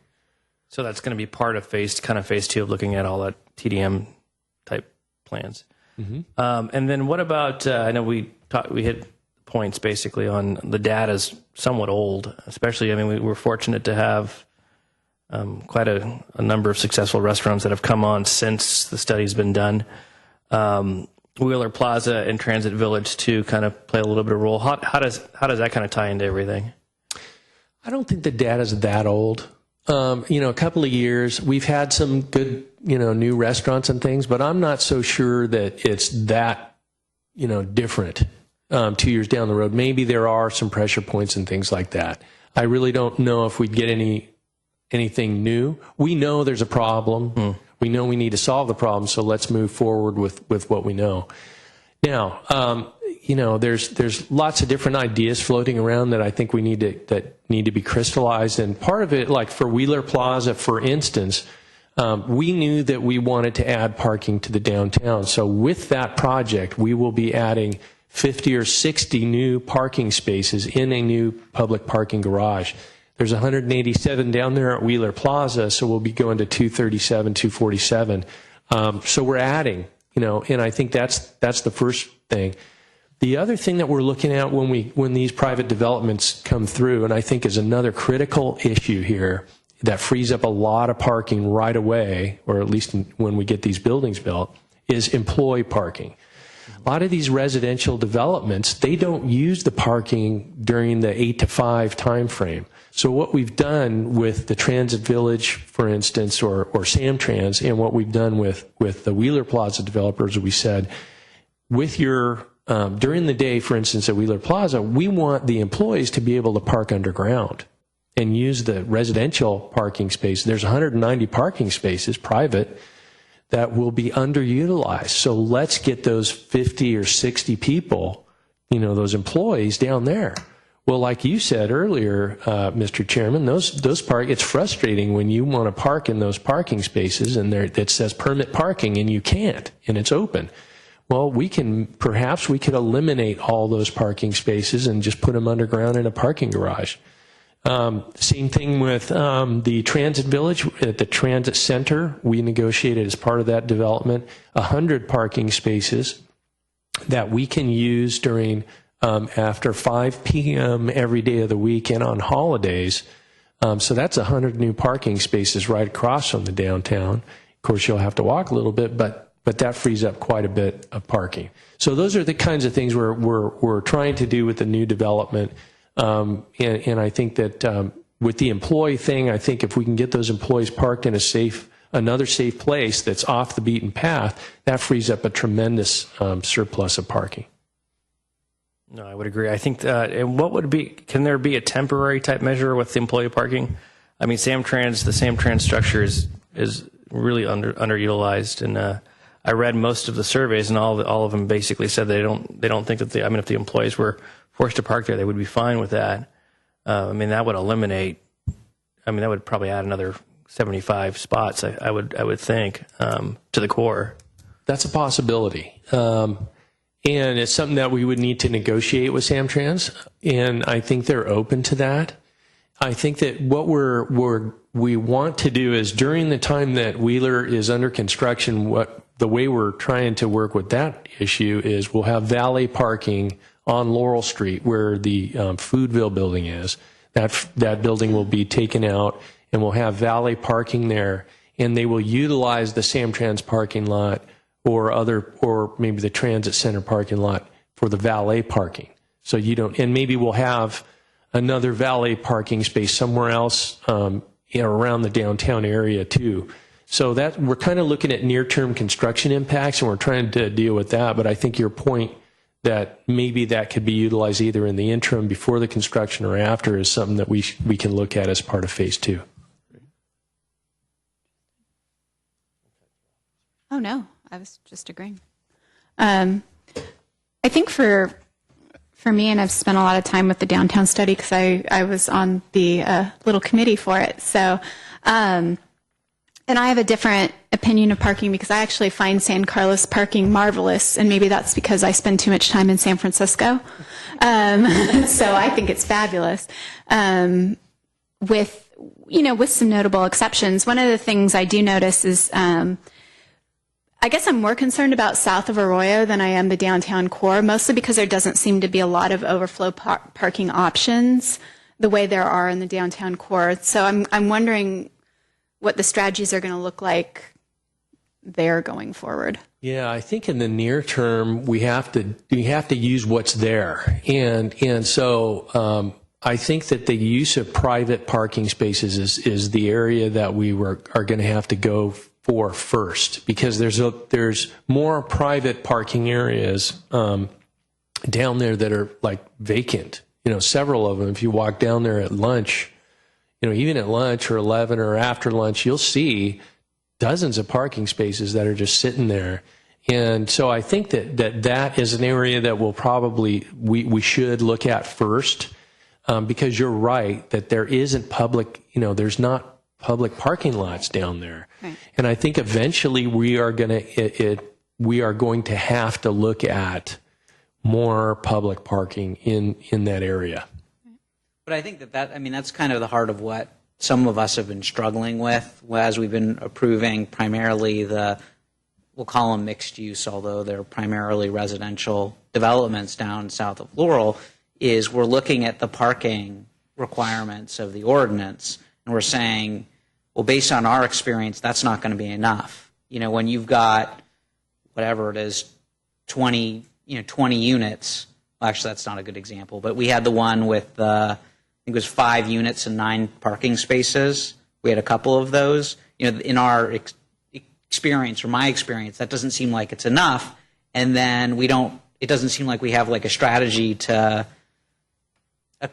So that's going to be part of phase 2 of looking at all that TDM type plans. Mm-hmm. And then what about, I know we hit points basically on the data's somewhat old, especially, I mean, we were fortunate to have quite a number of successful restaurants that have come on since the study's been done. Wheeler Plaza and Transit Village too kind of play a little bit of a role. How does that kind of tie into everything? I don't think the data's that old. You know, a couple of years, we've had some good, you know, new restaurants and things, but I'm not so sure that it's that, you know, different 2 years down the road. Maybe there are some pressure points and things like that. I really don't know if we'd get anything new. We know there's a problem. We know we need to solve the problem, so let's move forward with what we know. Now, you know, there's lots of different ideas floating around that I think we need to be crystallized. And part of it, like for Wheeler Plaza, for instance, we knew that we wanted to add parking to the downtown. So with that project, we will be adding 50 or 60 new parking spaces in a new public parking garage. There's 187 down there at Wheeler Plaza, so we'll be going to 237, 247. So we're adding, you know, and I think that's the first thing. The other thing that we're looking at when these private developments come through, and I think is another critical issue here that frees up a lot of parking right away, or at least when we get these buildings built, is employee parking. A lot of these residential developments, they don't use the parking during the 8 to 5 time frame. So what we've done with the Transit Village, for instance, or Samtrans, and what we've done with the Wheeler Plaza developers, we said, with your during the day, for instance, at Wheeler Plaza, we want the employees to be able to park underground and use the residential parking space. There's 190 parking spaces, private, that will be underutilized. So let's get those 50 or 60 people, you know, those employees down there. Well, like you said earlier, Mr. Chairman, it's frustrating when you want to park in those parking spaces and it says permit parking and you can't, and it's open. Well, perhaps we could eliminate all those parking spaces and just put them underground in a parking garage. Same thing with the Transit Village at the Transit Center. We negotiated as part of that development 100 parking spaces that we can use during after 5 p.m. every day of the week and on holidays. So that's 100 new parking spaces right across from the downtown. Of course, you'll have to walk a little bit, but that frees up quite a bit of parking. So those are the kinds of things we're trying to do with the new development. And I think that with the employee thing, I think if we can get those employees parked in another safe place that's off the beaten path, that frees up a tremendous surplus of parking. No, I would agree. I think and what would be, can there be a temporary type measure with the employee parking? I mean, the Samtrans structure is really underutilized, and I read most of the surveys, and all of them basically said they don't think that if the employees were forced to park there, they would be fine with that. I mean, that would eliminate. I mean, that would probably add another 75 spots. I would think to the core. That's a possibility. And it's something that we would need to negotiate with Samtrans, and I think they're open to that. I think that what we want to do is during the time that Wheeler is under construction, the way we're trying to work with that issue is we'll have valet parking on Laurel Street where the Foodville building is. That building will be taken out, and we'll have valet parking there, and they will utilize the Samtrans parking lot or maybe the Transit Center parking lot for the valet parking. So and maybe we'll have another valet parking space somewhere else around the downtown area too. So that we're kind of looking at near-term construction impacts, and we're trying to deal with that. But I think your point that maybe that could be utilized either in the interim before the construction or after is something that we can look at as part of phase 2. Oh, no, I was just agreeing. I think for me, and I've spent a lot of time with the downtown study because I was on the little committee for it. So, and I have a different opinion of parking because I actually find San Carlos parking marvelous, and maybe that's because I spend too much time in San Francisco. So I think it's fabulous. With some notable exceptions. One of the things I do notice is I guess I'm more concerned about south of Arroyo than I am the downtown core, mostly because there doesn't seem to be a lot of overflow parking options the way there are in the downtown core. So I'm wondering what the strategies are going to look like there going forward. Yeah, I think in the near term we have to use what's there, and so I think that the use of private parking spaces is the area that we are going to have to go for first, because there's more private parking areas down there that are like vacant. Several of them. If you walk down there at lunch, even at lunch or 11 or after lunch, you'll see dozens of parking spaces that are just sitting there. And so I think that is an area that we should look at first, because you're right that there isn't there's not public parking lots down there. Right. And I think eventually we are going to have to look at more public parking in that area. But I think that's kind of the heart of what some of us have been struggling with as we've been approving primarily we'll call them mixed use, although they're primarily residential developments down south of Laurel, is we're looking at the parking requirements of the ordinance, and we're saying, well, based on our experience, that's not going to be enough. When you've got whatever it is, 20 units. Well, actually, that's not a good example, but we had the one with I think it was 5 units and 9 parking spaces. We had a couple of those. In our experience, or my experience, that doesn't seem like it's enough. And then it doesn't seem like we have like a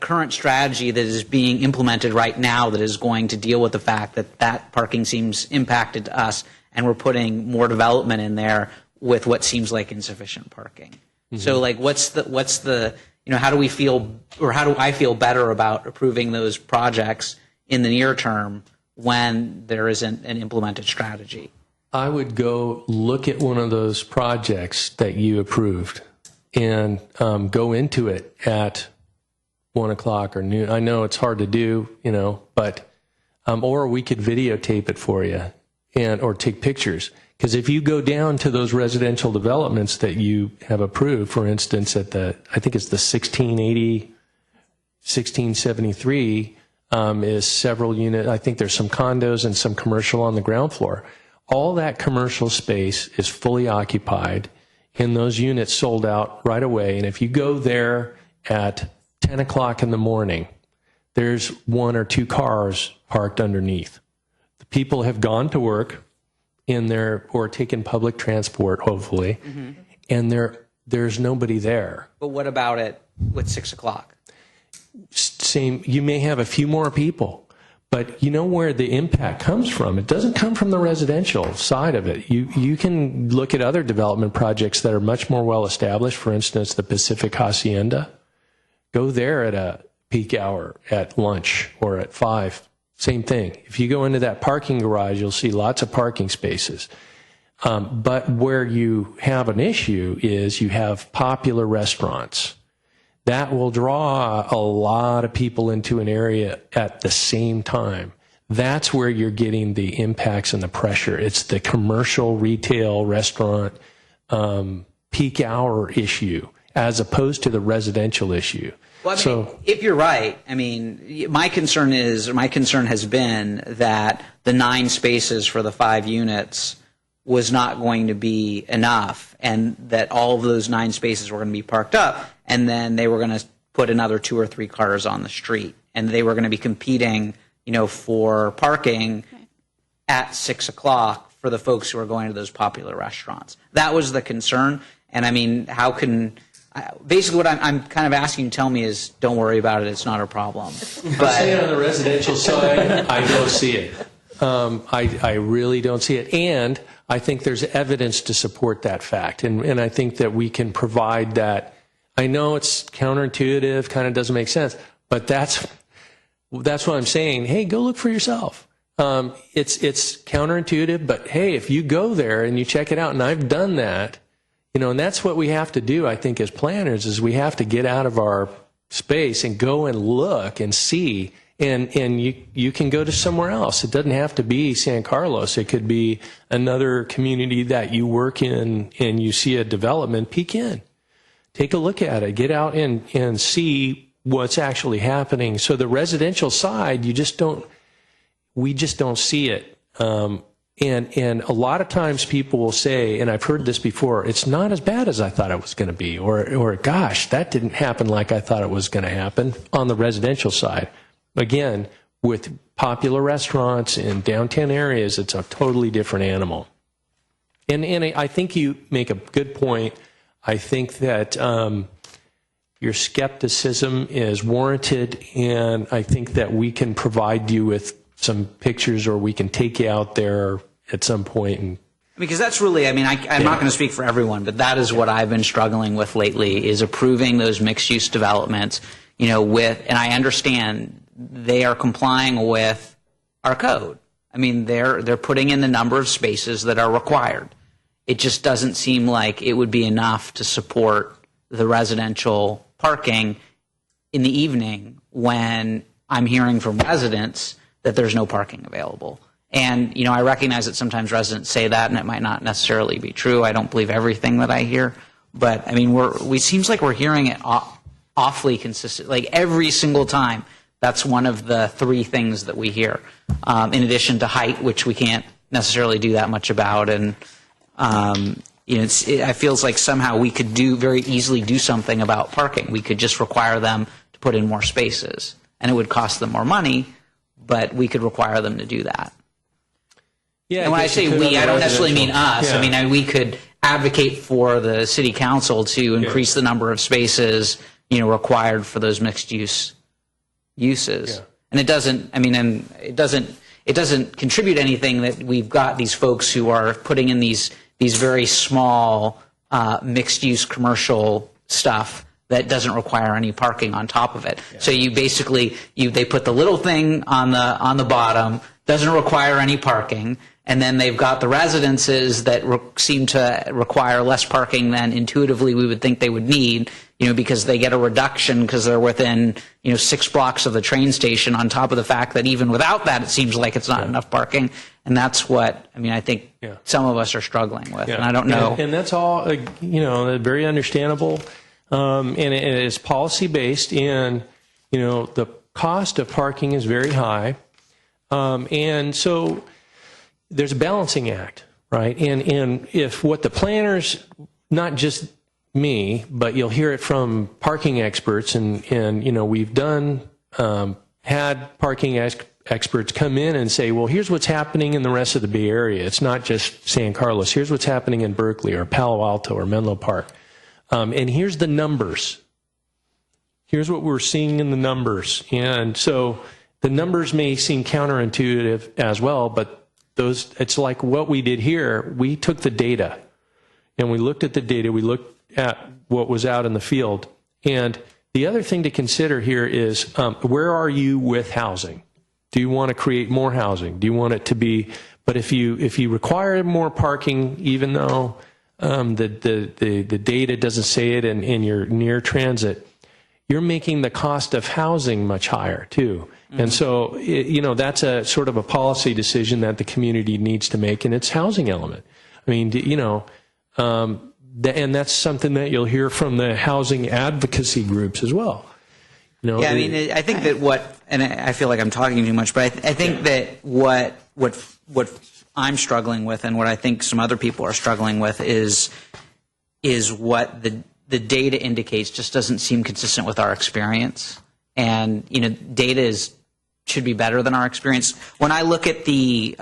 current strategy that is being implemented right now that is going to deal with the fact that parking seems impacted to us, and we're putting more development in there with what seems like insufficient parking. Mm-hmm. So like what's the how do we feel, or how do I feel better about approving those projects in the near term when there isn't an implemented strategy? I would go look at one of those projects that you approved and go into it at 1 o'clock or noon. I know it's hard to do, but or we could videotape it for you or take pictures, Because if you go down to those residential developments that you have approved, for instance, at I think it's the 1673, is several unit. I think there's some condos and some commercial on the ground floor. All that commercial space is fully occupied, and those units sold out right away. And if you go there at 10 o'clock in the morning, there's 1 or 2 cars parked underneath. The people have gone to work in there or taken public transport, hopefully, and there's nobody there. But what about it with 6 o'clock? Same, you may have a few more people, but you know where the impact comes from. It doesn't come from the residential side of it. You can look at other development projects that are much more well established. For instance, the Pacific Hacienda. Go there at a peak hour at lunch or at 5. Same thing. If you go into that parking garage, you'll see lots of parking spaces. But where you have an issue is you have popular restaurants. That will draw a lot of people into an area at the same time. That's where you're getting the impacts and the pressure. It's the commercial, retail, restaurant, peak hour issue as opposed to the residential issue. Well, I mean, if you're right, I mean, my concern has been that the 9 spaces for the 5 units was not going to be enough, and that all of those 9 spaces were going to be parked up, and then they were going to put another 2 or 3 cars on the street, and they were going to be competing, for parking at 6 o'clock for the folks who are going to those popular restaurants. That was the concern, and I mean, basically what I'm kind of asking you to tell me is, don't worry about it, it's not a problem. But on the residential side, I don't see it. I really don't see it. And I think there's evidence to support that fact. And I think that we can provide that. I know it's counterintuitive, kind of doesn't make sense, but that's what I'm saying. Hey, go look for yourself. It's counterintuitive, but hey, if you go there and you check it out, and I've done that, and that's what we have to do, I think, as planners, is we have to get out of our space and go and look and see. And you can go to somewhere else. It doesn't have to be San Carlos. It could be another community that you work in and you see a development, peek in. Take a look at it. Get out and see what's actually happening. So the residential side, we just don't see it. And a lot of times people will say, and I've heard this before, it's not as bad as I thought it was going to be, or gosh, that didn't happen like I thought it was going to happen on the residential side. Again, with popular restaurants in downtown areas, it's a totally different animal. And I think you make a good point. I think that your skepticism is warranted, and I think that we can provide you with some pictures, or we can take you out there at some point. And because that's really, I'm not going to speak for everyone, but that is what I've been struggling with lately, is approving those mixed-use developments, and I understand they are complying with our code. I mean, they're putting in the number of spaces that are required. It just doesn't seem like it would be enough to support the residential parking in the evening when I'm hearing from residents that there's no parking available. And, I recognize that sometimes residents say that, and it might not necessarily be true. I don't believe everything that I hear. But, it seems like we're hearing it awfully consistent, like every single time. That's one of the 3 things that we hear, in addition to height, which we can't necessarily do that much about. And it feels like somehow we could very easily do something about parking. We could just require them to put in more spaces, and it would cost them more money, but we could require them to do that. yeah, And when I say we, I don't necessarily mean us. Yeah. We could advocate for the city council to increase the number of spaces, required for those mixed use uses. Yeah. And it doesn't contribute anything that we've got these folks who are putting in these very small mixed use commercial stuff that doesn't require any parking on top of it. Yeah. So you basically they put the little thing on the bottom, doesn't require any parking, and then they've got the residences that seem to require less parking than intuitively we would think they would need, because they get a reduction because they're within 6 blocks of the train station, on top of the fact that even without that, it seems like it's not enough parking. And that's what, I mean, I think Yeah. some of us are struggling with. Yeah. And I don't know. And that's all, very understandable. And it is policy based, and, the cost of parking is very high. And so there's a balancing act, right? And if what the planners, not just me, but you'll hear it from parking experts, and we've done, had parking experts come in and say, well, here's what's happening in the rest of the Bay Area. It's not just San Carlos. Here's what's happening in Berkeley or Palo Alto or Menlo Park. And here's the numbers. Here's what we're seeing in the numbers. And so the numbers may seem counterintuitive as well, but it's like what we did here. We took the data and we looked at the data. We looked at what was out in the field. And the other thing to consider here is where are you with housing? Do you want to create more housing? Do you want it to be? But if you require more parking, even though the data doesn't say it, and you're near transit, you're making the cost of housing much higher too. Mm-hmm. And so that's a sort of a policy decision that the community needs to make, and it's housing element. I mean, and that's something that you'll hear from the housing advocacy groups as well. Yeah, I mean, I think that and I feel like I'm talking too much, but I think that what I'm struggling with, and what I think some other people are struggling with, is what the data indicates just doesn't seem consistent with our experience. And data should be better than our experience. When I look at the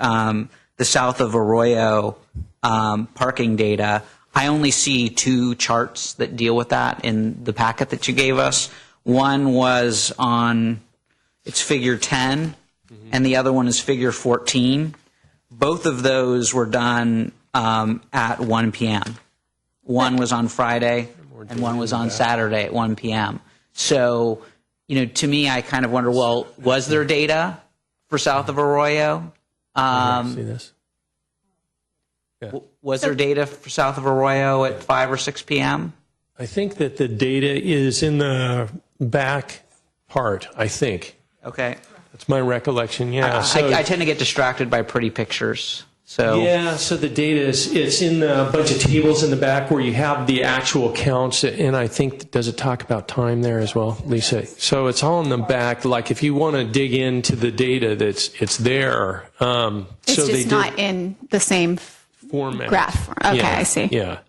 south of Arroyo parking data, I only see two charts that deal with that in the packet that you gave us. One was it's figure 10, and the other one is figure 14. Both of those were done at 1 p.m. One was on Friday, and one was on Saturday at 1 p.m. So, to me, I kind of wonder, well, was there data for south of Arroyo? See this? Was there data for south of Arroyo at 5 or 6 p.m.? I think that the data is in the back part, I think. Okay. That's my recollection, yeah. I tend to get distracted by pretty pictures. So yeah, so the data it's in a bunch of tables in the back where you have the actual counts, and I think, does it talk about time there as well, Lisa? So it's all in the back. Like if you want to dig into the data, it's there. It's so just not in the same format. graph. Okay, Yeah, I see. Yeah.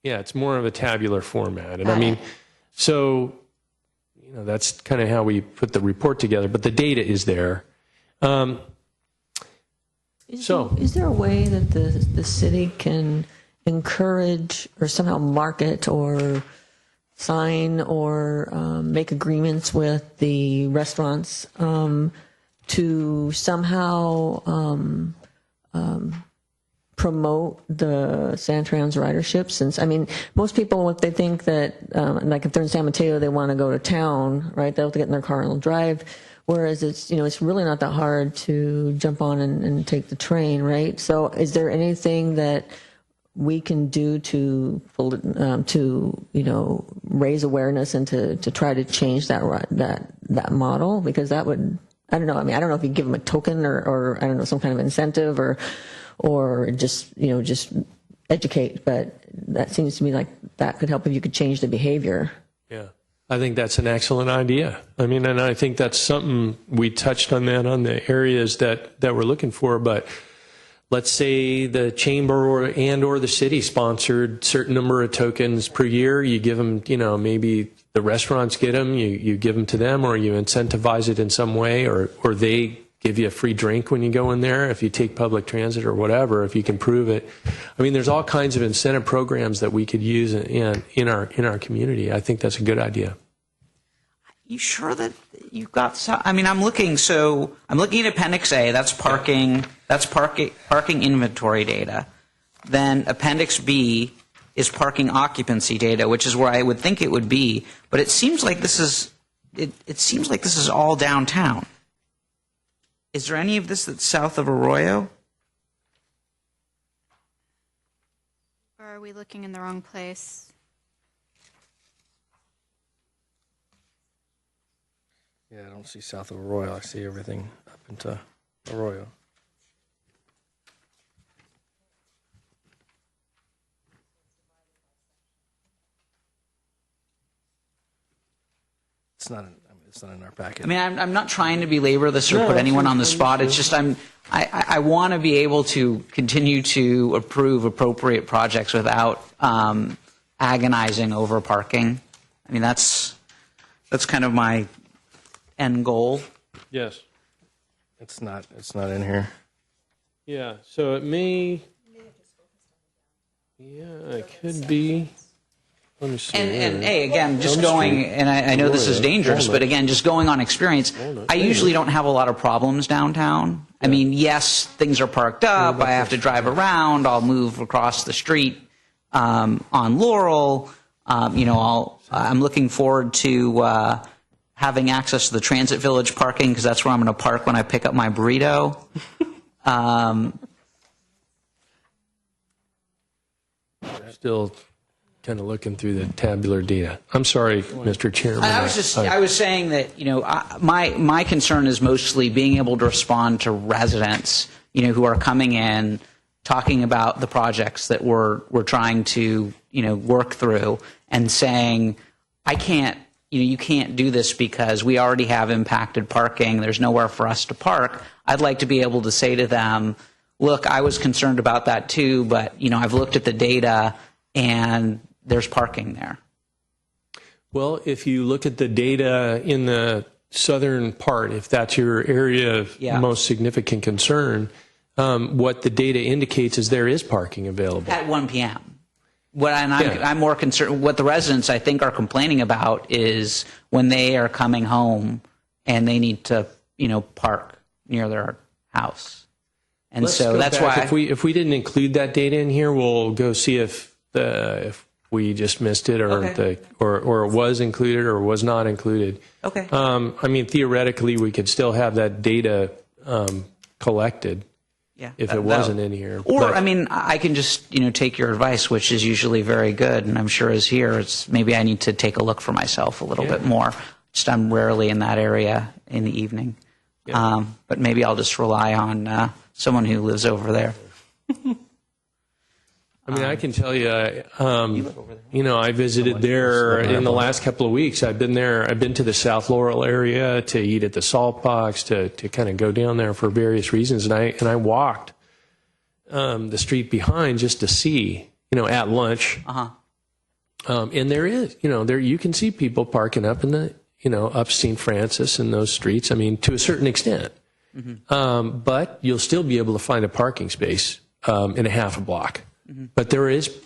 Yeah, it's more of a tabular format. And I mean, so, that's kind of how we put the report together, but the data is there. Is there a way that the city can encourage or somehow market or sign or make agreements with the restaurants to somehow promote the Santrans ridership? Since, I mean, most people, if they think that, like if they're in San Mateo, they want to go to town, right? They'll have to get in their car and they'll drive. Whereas it's really not that hard to jump on and take the train, right? So is there anything that we can do to raise awareness and to try to change that model? Because that would, I don't know. I mean, I don't know if you give them a token or I don't know, some kind of incentive or just educate, but that seems to me like that could help if you could change the behavior. Yeah. I think that's an excellent idea. I mean, and I think that's something we touched on that on the areas that we're looking for. But let's say the chamber or the city sponsored certain number of tokens per year. You give them, maybe the restaurants get them, you give them to them, or you incentivize it in some way, or they give you a free drink when you go in there if you take public transit or whatever, if you can prove it. I mean, there's all kinds of incentive programs that we could use in our community. I think that's a good idea. You sure that you've got? I mean, I'm looking at Appendix A. That's parking. That's parking inventory data. Then Appendix B is parking occupancy data, which is where I would think it would be. But it seems like this is. It seems like this is all downtown. Is there any of this that's south of Arroyo? Or are we looking in the wrong place? Yeah, I don't see south of Arroyo. I see everything up into Arroyo. It's not in our packet. I mean, I'm not trying to belabor this or put anyone on the spot. It's just I want to be able to continue to approve appropriate projects without agonizing over parking. I mean, that's kind of my end goal. Yes. It's not in here. Yeah. So it may. Yeah, it could be. Let me see. And hey, again, just going, and I know this is dangerous, but again, just going on experience, I usually don't have a lot of problems downtown. I mean, yes, things are parked up. I have to drive around. I'll move across the street on Laurel. I'm looking forward to having access to the Transit Village parking because that's where I'm going to park when I pick up my burrito. Still kind of looking through the tabular data. I'm sorry, Mr. Chairman. I was saying that my concern is mostly being able to respond to residents who are coming in talking about the projects that we're trying to work through and saying I can't you can't do this because we already have impacted parking. There's nowhere for us to park. I'd like to be able to say to them, look, I was concerned about that too, but I've looked at the data and there's parking there. Well, if you look at the data in the southern part, if that's your area of most significant concern, what the data indicates is there is parking available. At 1 p.m. I'm more concerned, what the residents I think are complaining about is when they are coming home and they need to, park near their house. And Let's so go that's back. why If we didn't include that data in here, we'll go see if we just missed it or or it was included or was not included. Okay. I mean, theoretically, we could still have that data collected if it wasn't in here. Or, I can just, take your advice, which is usually very good, and I'm sure is here. It's maybe I need to take a look for myself a little bit more. Just I'm rarely in that area in the evening. Yeah. But maybe I'll just rely on someone who lives over there. I can tell you, I visited there in the last couple of weeks. I've been there. I've been to the South Laurel area to eat at the Salt Box, to kind of go down there for various reasons. And I walked the street behind just to see, at lunch. And there is, there you can see people parking up in the, up St. Francis and those streets. I mean, to a certain extent. But you'll still be able to find a parking space in a half a block. But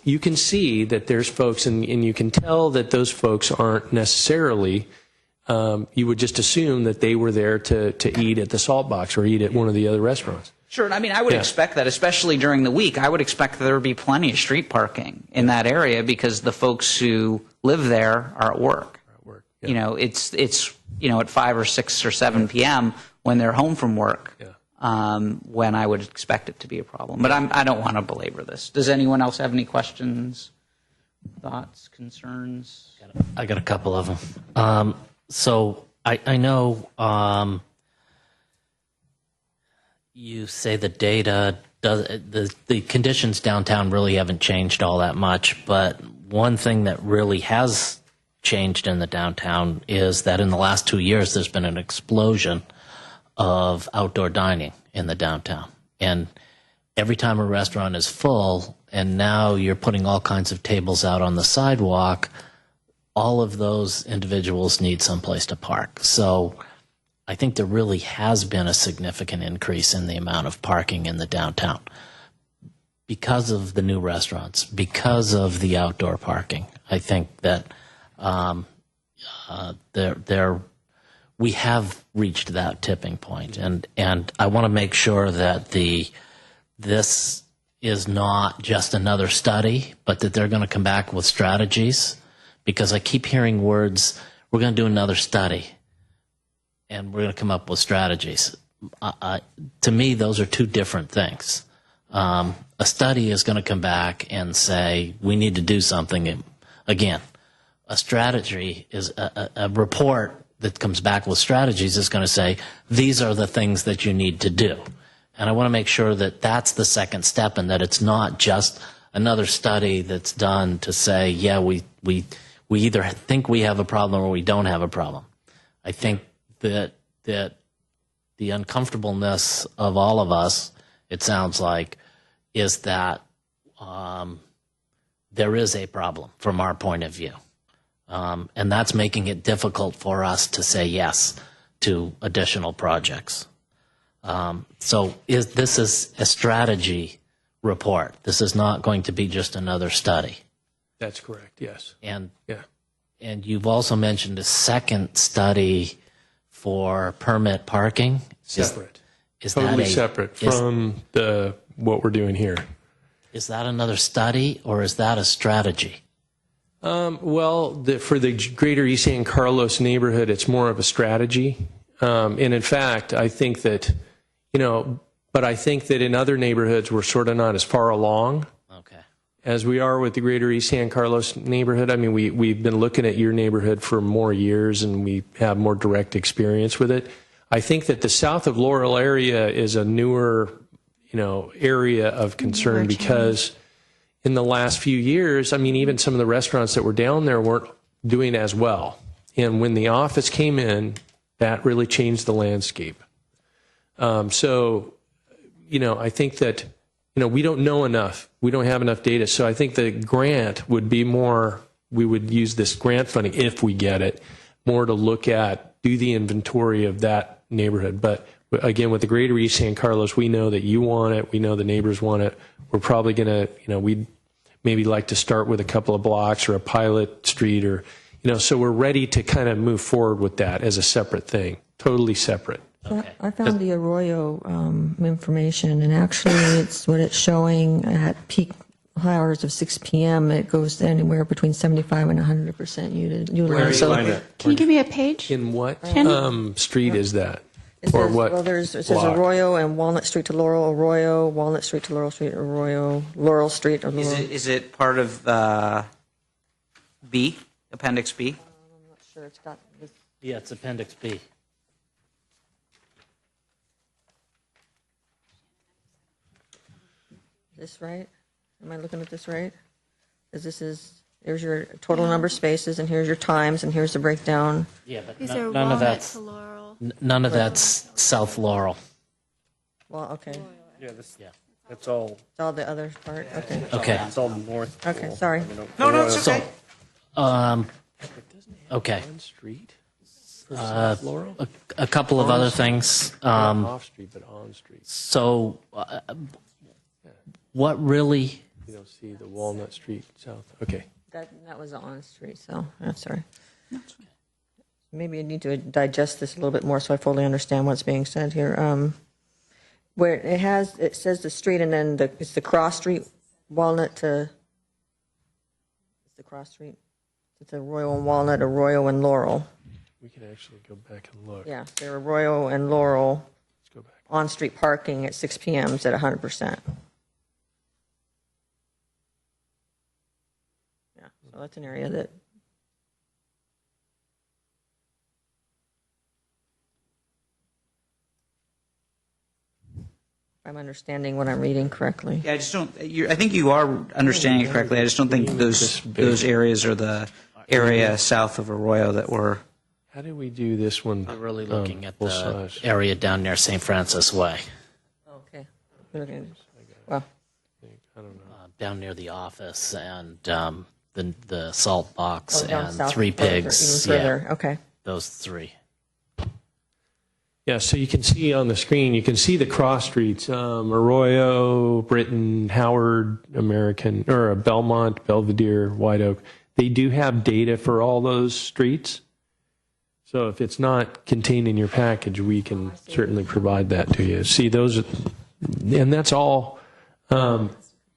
you can see that there's folks, and you can tell that those folks aren't necessarily, you would just assume that they were there to eat at the Salt Box or eat at one of the other restaurants. Sure. I would expect that, especially during the week. I would expect that there would be plenty of street parking in that area because the folks who live there are at work. It's at 5 or 6 or 7 p.m. when they're home from work. When I would expect it to be a problem. But I don't want to belabor this. Does anyone else have any questions, thoughts, concerns? I got a couple of them. So I know you say the data, the conditions downtown really haven't changed all that much, but one thing that really has changed in the downtown is that in the last 2 years there's been an explosion of outdoor dining in the downtown. And every time a restaurant is full, and now you're putting all kinds of tables out on the sidewalk, all of those individuals need someplace to park. So I think there really has been a significant increase in the amount of parking in the downtown because of the new restaurants, because of the outdoor parking. I think that we have reached that tipping point, and I want to make sure that this is not just another study, but that they're going to come back with strategies, because I keep hearing words, we're going to do another study, and we're going to come up with strategies. To me, those are two different things. A study is going to come back and say, we need to do something. Again, a strategy is a report that comes back with strategies is going to say, these are the things that you need to do. And I want to make sure that that's the second step and that it's not just another study that's done to say, yeah, we either think we have a problem or we don't have a problem. I think that the uncomfortableness of all of us, it sounds like, is that there is a problem from our point of view. And that's making it difficult for us to say yes to additional projects. So this is a strategy report. This is not going to be just another study. That's correct, yes. And Yeah. and you've also mentioned a second study for permit parking. Separate. Is Totally that separate is- from what we're doing here. Is that another study or is that a strategy? Well, for the greater East San Carlos neighborhood, it's more of a strategy. And in fact, I think that, but I think that in other neighborhoods, we're sort of not as far along Okay. as we are with the greater East San Carlos neighborhood. I mean, we've been looking at your neighborhood for more years and we have more direct experience with it. I think that the south of Laurel area is a newer, area of concern because in the last few years, I mean, even some of the restaurants that were down there weren't doing as well. And when the office came in, that really changed the landscape. So, I think that, we don't know enough. We don't have enough data. So I think the grant would be more, we would use this grant funding, if we get it, more to look at, do the inventory of that neighborhood. But again, with the greater East San Carlos, we know that you want it. We know the neighbors want it. We're probably going to, we'd maybe like to start with a couple of blocks or a pilot street or, so we're ready to kind of move forward with that as a separate thing, totally separate. So I found the Arroyo information, and actually it's what it's showing at peak hours of 6 p.m. It goes anywhere between 75 and 100% utilized. So Can you give me a page? In what Ken? street is that? it Or says, what? well, it says block? Arroyo and Walnut Street to Laurel, Arroyo, Walnut Street to Laurel Street, Arroyo, Laurel Street, or Laurel. Is it part of B, Appendix B? I'm not sure. It's got this. Yeah, it's Appendix B. This right? Am I looking at this right? Because here's your total number of spaces, and here's your times, and here's the breakdown. Yeah, but These are none of Walnut that's to Laurel. none of that's South Laurel. Well, okay. Yeah, Yeah. that's all. It's all the other part. Okay. Okay. It's all north. Okay. Sorry. No, it's okay. Okay. On street? For South Laurel? A couple of other things. Not off street, but on street. So, what really? You don't see the Walnut Street south. Okay. That was on street, so I'm sorry. Maybe I need to digest this a little bit more so I fully understand what's being said here. Where it says the street, and then it's the cross street, Walnut to. It's the cross street. It's Arroyo and Walnut, Arroyo and Laurel. We can actually go back and look. Yeah, they're Arroyo and Laurel. Let's go back. On-street parking at 6 p.m. is at 100%. Yeah, so that's an area that. If I'm understanding what I'm reading correctly. Yeah, I just don't. I think you are understanding it correctly. I just don't think those areas are the area south of Arroyo that were. How did we do this one? We're really looking at full the size? area down near St. Francis Way, Okay. You're looking at- Well, I don't know. down near the office and the salt box oh, down and south Three further, Pigs. Even Yeah, further. Okay. those three. Yeah, so you can see on the screen, you can see the cross streets, Arroyo, Britton, Howard, American, or Belmont, Belvedere, White Oak. They do have data for all those streets. So if it's not contained in your package, we can certainly provide that to you. See, those, and that's all,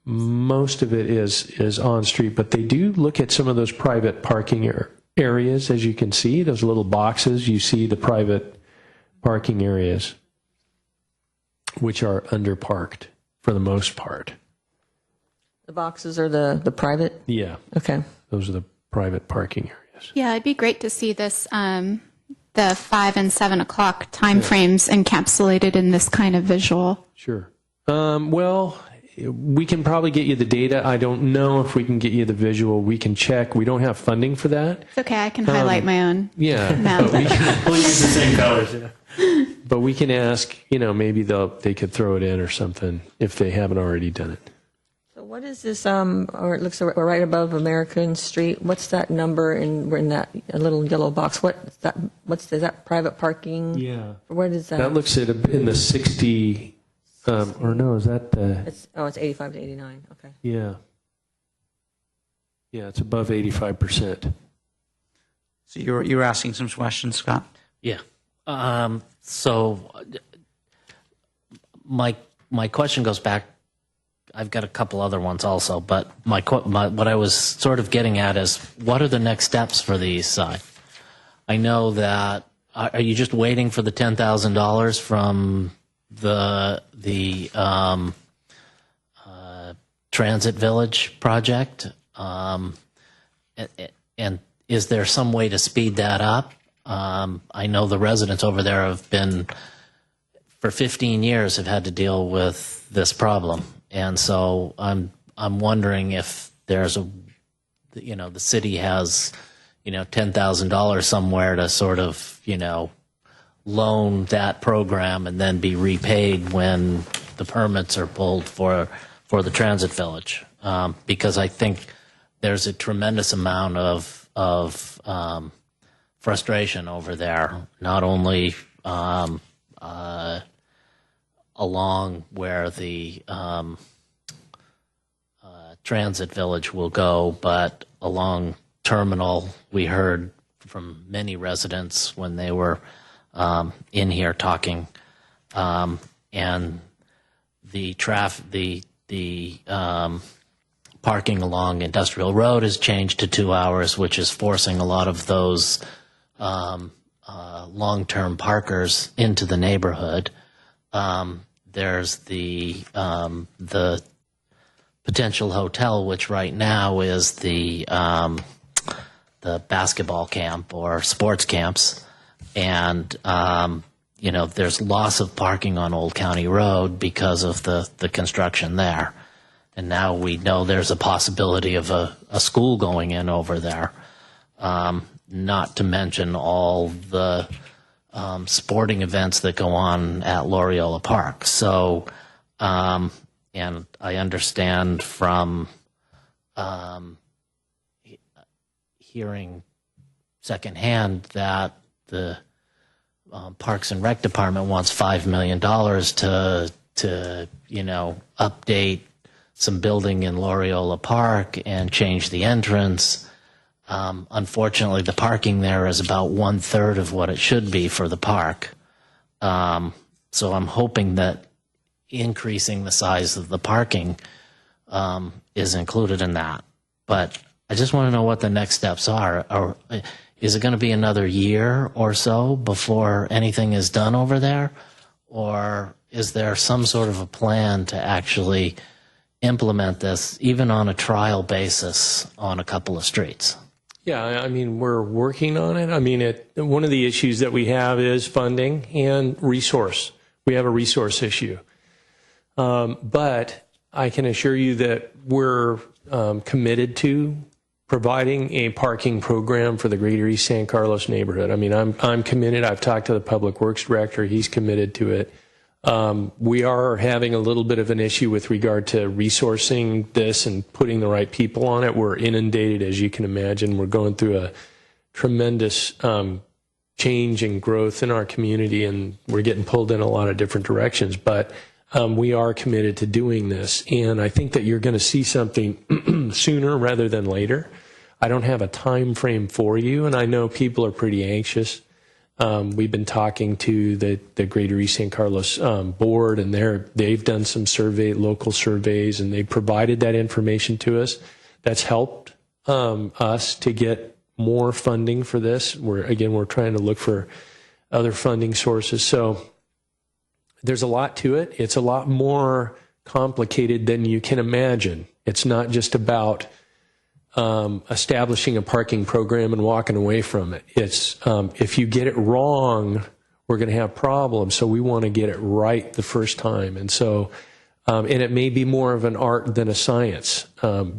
most of it is on street, but they do look at some of those private parking areas, as you can see, those little boxes, you see the private parking areas, which are underparked for the most part. The boxes are the private? Yeah, Okay. those are the private parking areas. Yeah, it'd be great to see this the 5 and 7 o'clock time frames encapsulated in this kind of visual. Sure. Well, we can probably get you the data. I don't know if we can get you the visual. We can check. We don't have funding for that. It's okay, I can highlight my own Yeah. map. But we can, We'll use the same colors. but we can ask, maybe they could throw it in or something if they haven't already done it. So what is this, or it looks like we're right above American Street. What's that number we're in that little yellow box? Is that private parking? Yeah. What is that? That looks at in the 60, or no, is that the, It's 85 to 89. Okay. yeah. Yeah, it's above 85%. So you were asking some questions, Scott? Yeah. So my question goes back. I've got a couple other ones also, but what I was sort of getting at is, what are the next steps for the east side? I know that, are you just waiting for the $10,000 from the Transit Village project? And is there some way to speed that up? I know the residents over there have been, for 15 years, have had to deal with this problem. And so I'm wondering if there's the city has, $10,000 somewhere to sort of, loan that program and then be repaid when the permits are pulled for the Transit Village. Because I think there's a tremendous amount of frustration over there, not only along where the Transit Village will go, but along Terminal. We heard from many residents when they were in here talking, and the parking along Industrial Road has changed to 2 hours, which is forcing a lot of those long-term parkers into the neighborhood. There's the potential hotel, which right now is the basketball camp or sports camps, and there's loss of parking on Old County Road because of the construction there. And now we know there's a possibility of a school going in over there, not to mention all the sporting events that go on at Loriola Park. So, and I understand from hearing secondhand that the Parks and Rec Department wants $5 million to update some building in Loriola Park and change the entrance. Unfortunately, the parking there is about 1/3 of what it should be for the park. So I'm hoping that increasing the size of the parking is included in that. But I just want to know what the next steps are. Or is it going to be another year or so before anything is done over there? Or is there some sort of a plan to actually implement this, even on a trial basis, on a couple of streets? Yeah, I mean, we're working on it. I mean, one of the issues that we have is funding and resource. We have a resource issue. But I can assure you that we're committed to providing a parking program for the Greater East San Carlos neighborhood. I mean, I'm committed. I've talked to the Public Works Director. He's committed to it. We are having a little bit of an issue with regard to resourcing this and putting the right people on it. We're inundated, as you can imagine. We're going through a tremendous change and growth in our community, and we're getting pulled in a lot of different directions. But we are committed to doing this, and I think that you're going to see something sooner rather than later. I don't have a time frame for you, and I know people are pretty anxious. We've been talking to the Greater East San Carlos board, and they've done some local surveys, and they provided that information to us. That's helped us to get more funding for this. We're trying to look for other funding sources. So there's a lot to it. It's a lot more complicated than you can imagine. It's not just about establishing a parking program and walking away from it. It's if you get it wrong, we're going to have problems. So we want to get it right the first time. And so, and it may be more of an art than a science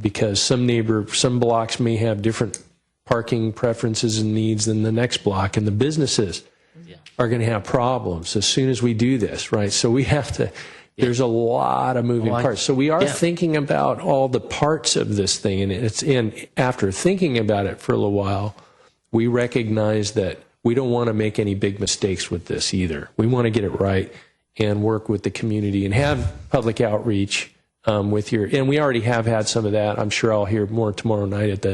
because some blocks may have different parking preferences and needs than the next block, and the businesses are going to have problems as soon as we do this, right? So we have to. There's a lot of moving parts. So we are thinking about all the parts of this thing, and after thinking about it for a little while, we recognize that we don't want to make any big mistakes with this either. We want to get it right and work with the community and have public outreach and we already have had some of that. I'm sure I'll hear more tomorrow night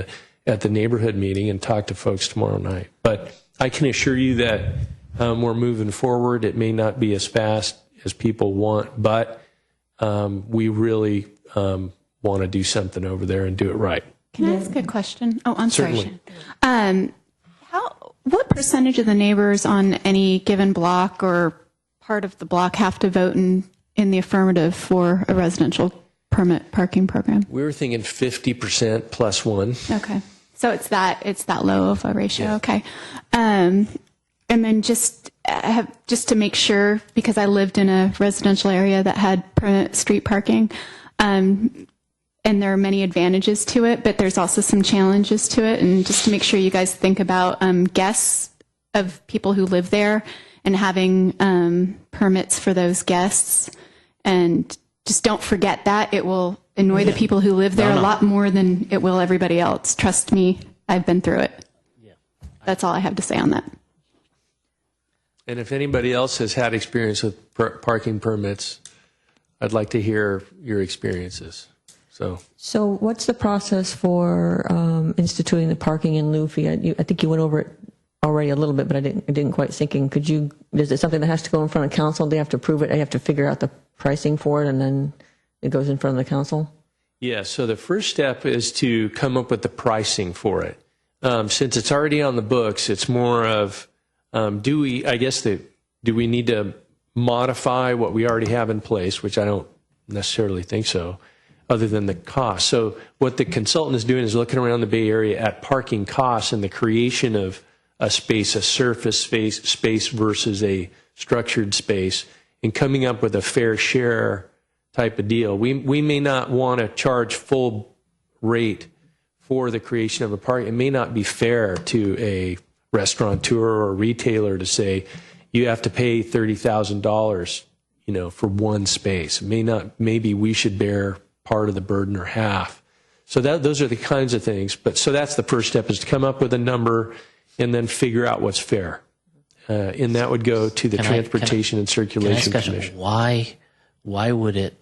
at the neighborhood meeting and talk to folks tomorrow night. But I can assure you that we're moving forward. It may not be as fast as people want, but we really want to do something over there and do it right. Can I ask a question? Oh, I'm sorry. Certainly. Shannon. What percentage of the neighbors on any given block or part of the block have to vote in the affirmative for a residential permit parking program? We were thinking 50% plus one. Okay. So it's that low of a ratio. Yeah. Okay. And then just to make sure, because I lived in a residential area that had permit street parking, and there are many advantages to it, but there's also some challenges to it. And just to make sure you guys think about guests of people who live there and having permits for those guests. And just don't forget that. It will annoy the people who live there a lot more than it will everybody else. Trust me, I've been through it. Yeah. That's all I have to say on that. And if anybody else has had experience with parking permits, I'd like to hear your experiences. So what's the process for instituting the parking in lieu fee? I think you went over it already a little bit, but I didn't quite sink in. Is it something that has to go in front of council? They have to approve it? They have to figure out the pricing for it, and then it goes in front of the council? Yeah, so the first step is to come up with the pricing for it. Since it's already on the books, it's more of, do we need to modify what we already have in place, which I don't necessarily think so, other than the cost. So what the consultant is doing is looking around the Bay Area at parking costs and the creation of a space, a surface space versus a structured space, and coming up with a fair share type of deal. We may not want to charge full rate for the creation of a park. It may not be fair to a restaurateur or retailer to say, you have to pay $30,000, for one space. Maybe we should bear part of the burden or half. So those are the kinds of things. So that's the first step, is to come up with a number and then figure out what's fair. And that would go to the Transportation and Circulation Commission. Why would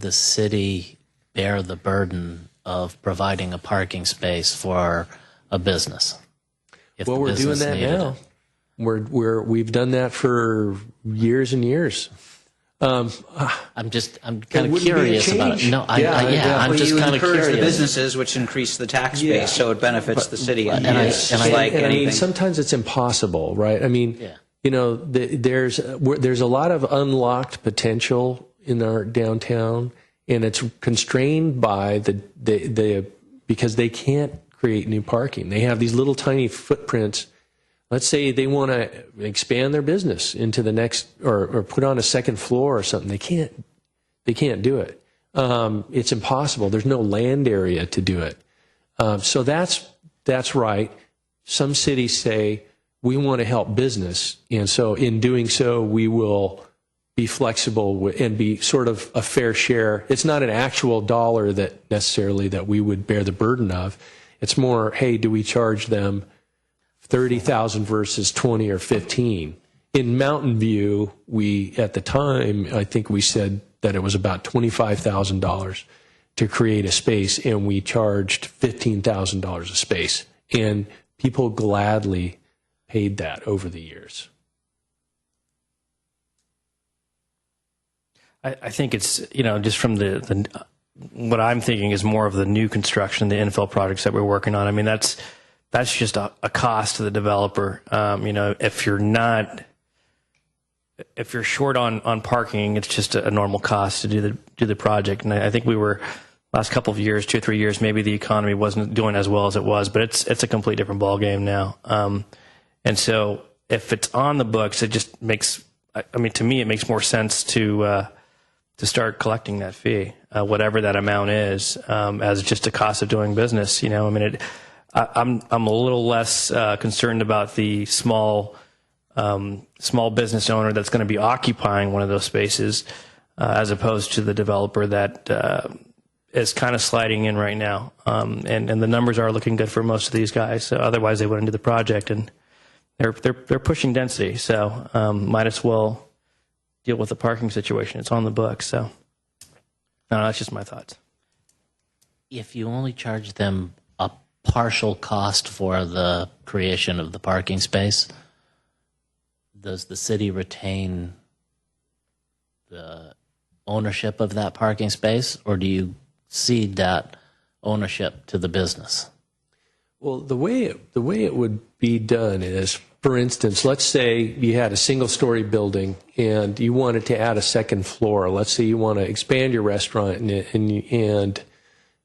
the city bear the burden of providing a parking space for a business? Well, we're doing that now. We've done that for years and years. I'm kind of curious about it. No, I'm just kind of curious. The businesses, which increase the tax base, so it benefits the city. Sometimes it's impossible, right? There's a lot of unlocked potential in our downtown, and it's constrained by because they can't create new parking. They have these little tiny footprints. Let's say they want to expand their business into the next, or put on a second floor or something. They can't do it. It's impossible. There's no land area to do it. So that's right. Some cities say we want to help business, and so in doing so, we will be flexible and be sort of a fair share. It's not an actual dollar that necessarily that we would bear the burden of. It's more, hey, do we charge them $30,000 versus 20 or 15? In Mountain View, at the time, I think we said that it was about $25,000 to create a space, and we charged $15,000 a space. And people gladly paid that over the years. I think it's, just from the what I'm thinking is more of the new construction, the infill projects that we're working on. I mean, that's just a cost to the developer. If you're short on parking, it's just a normal cost to do the project. And I think we were last couple of years, 2 or 3 years, maybe the economy wasn't doing as well as it was, but it's a complete different ballgame now. And so if it's on the books, it just makes, I mean, to me, it makes more sense to start collecting that fee, whatever that amount is, as just a cost of doing business. You know, I mean, I'm a little less concerned about the small business owner that's going to be occupying one of those spaces, as opposed to the developer that is kind of sliding in right now. And the numbers are looking good for most of these guys. So otherwise, they wouldn't do the project, and they're pushing density. So might as well deal with the parking situation. It's on the books. So no, that's just my thoughts. If you only charge them a partial cost for the creation of the parking space, does the city retain the ownership of that parking space, or do you cede that ownership to the business? Well, the way it would be done is, for instance, let's say you had a single-story building and you wanted to add a second floor. Let's say you want to expand your restaurant, and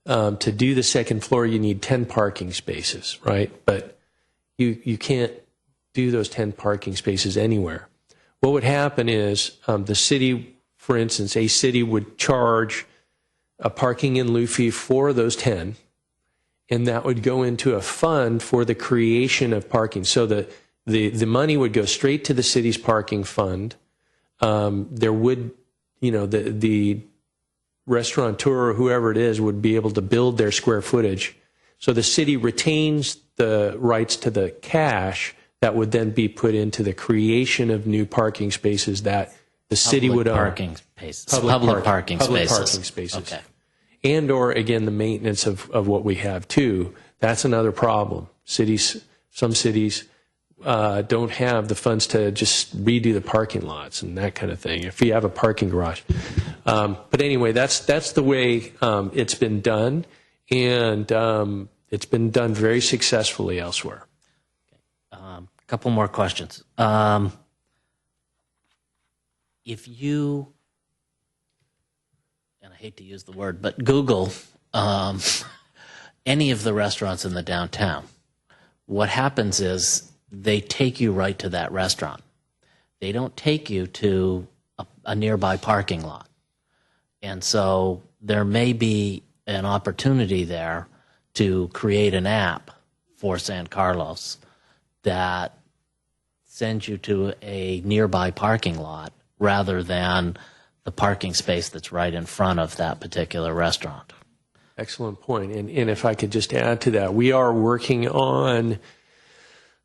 to do the second floor, you need 10 parking spaces, right? But you can't do those 10 parking spaces anywhere. What would happen is the city, for instance, a city would charge a parking in lieu fee for those 10, and that would go into a fund for the creation of parking. So the money would go straight to the city's parking fund. There would, the restaurateur or whoever it is would be able to build their square footage. So the city retains the rights to the cash that would then be put into the creation of new parking spaces that the city would own. Parking spaces. Public parking spaces. Okay. And or, again, the maintenance of what we have, too. That's another problem. Some cities don't have the funds to just redo the parking lots and that kind of thing, if you have a parking garage. But anyway, that's the way it's been done, and it's been done very successfully elsewhere. Couple more questions. If you, and I hate to use the word, but Google any of the restaurants in the downtown, what happens is they take you right to that restaurant. They don't take you to a nearby parking lot. And so there may be an opportunity there to create an app for San Carlos that sends you to a nearby parking lot rather than the parking space that's right in front of that particular restaurant. Excellent point. And if I could just add to that, we are working on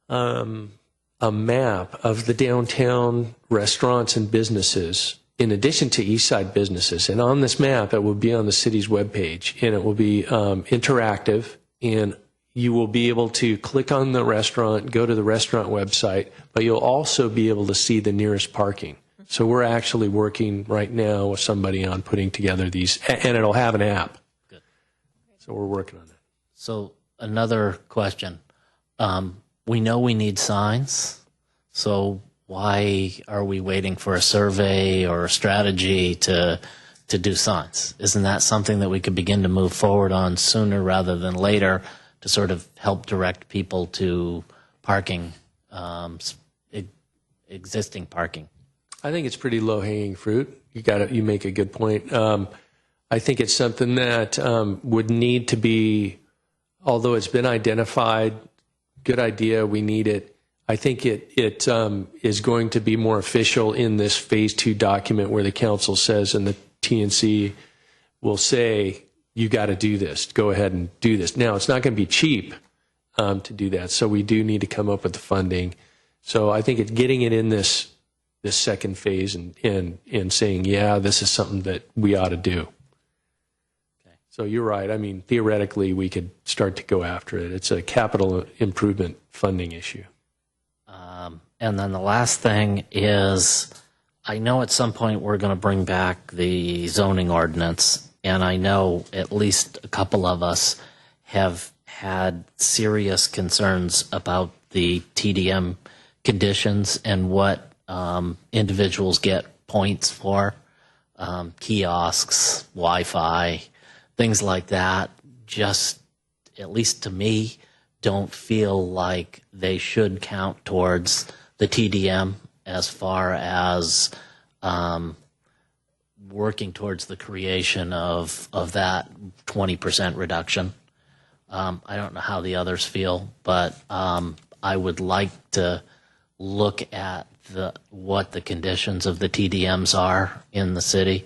a map of the downtown restaurants and businesses in addition to East Side businesses. And on this map, it will be on the city's webpage, and it will be interactive, and you will be able to click on the restaurant, go to the restaurant website, but you'll also be able to see the nearest parking. So we're actually working right now with somebody on putting together these, and it'll have an app. Good. So we're working on that. So another question. We know we need signs, so why are we waiting for a survey or a strategy to do signs? Isn't that something that we could begin to move forward on sooner rather than later to sort of help direct people to parking, existing parking? I think it's pretty low-hanging fruit. You make a good point. I think it's something that would need to be, although it's been identified, good idea, we need it. I think it is going to be more official in this Phase 2 document where the council says, and the TNC will say, you got to do this. Go ahead and do this. Now, it's not going to be cheap to do that, so we do need to come up with the funding. So I think it's getting it in this second phase and saying, yeah, this is something that we ought to do. Okay. So you're right. I mean, theoretically, we could start to go after it. It's a capital improvement funding issue. And then the last thing is, I know at some point we're going to bring back the zoning ordinance, and I know at least a couple of us have had serious concerns about the TDM conditions and what individuals get points for, kiosks, Wi-Fi, things like that, just, at least to me, don't feel like they should count towards the TDM as far as working towards the creation of that 20% reduction. I don't know how the others feel, but I would like to look at what the conditions of the TDMs are in the city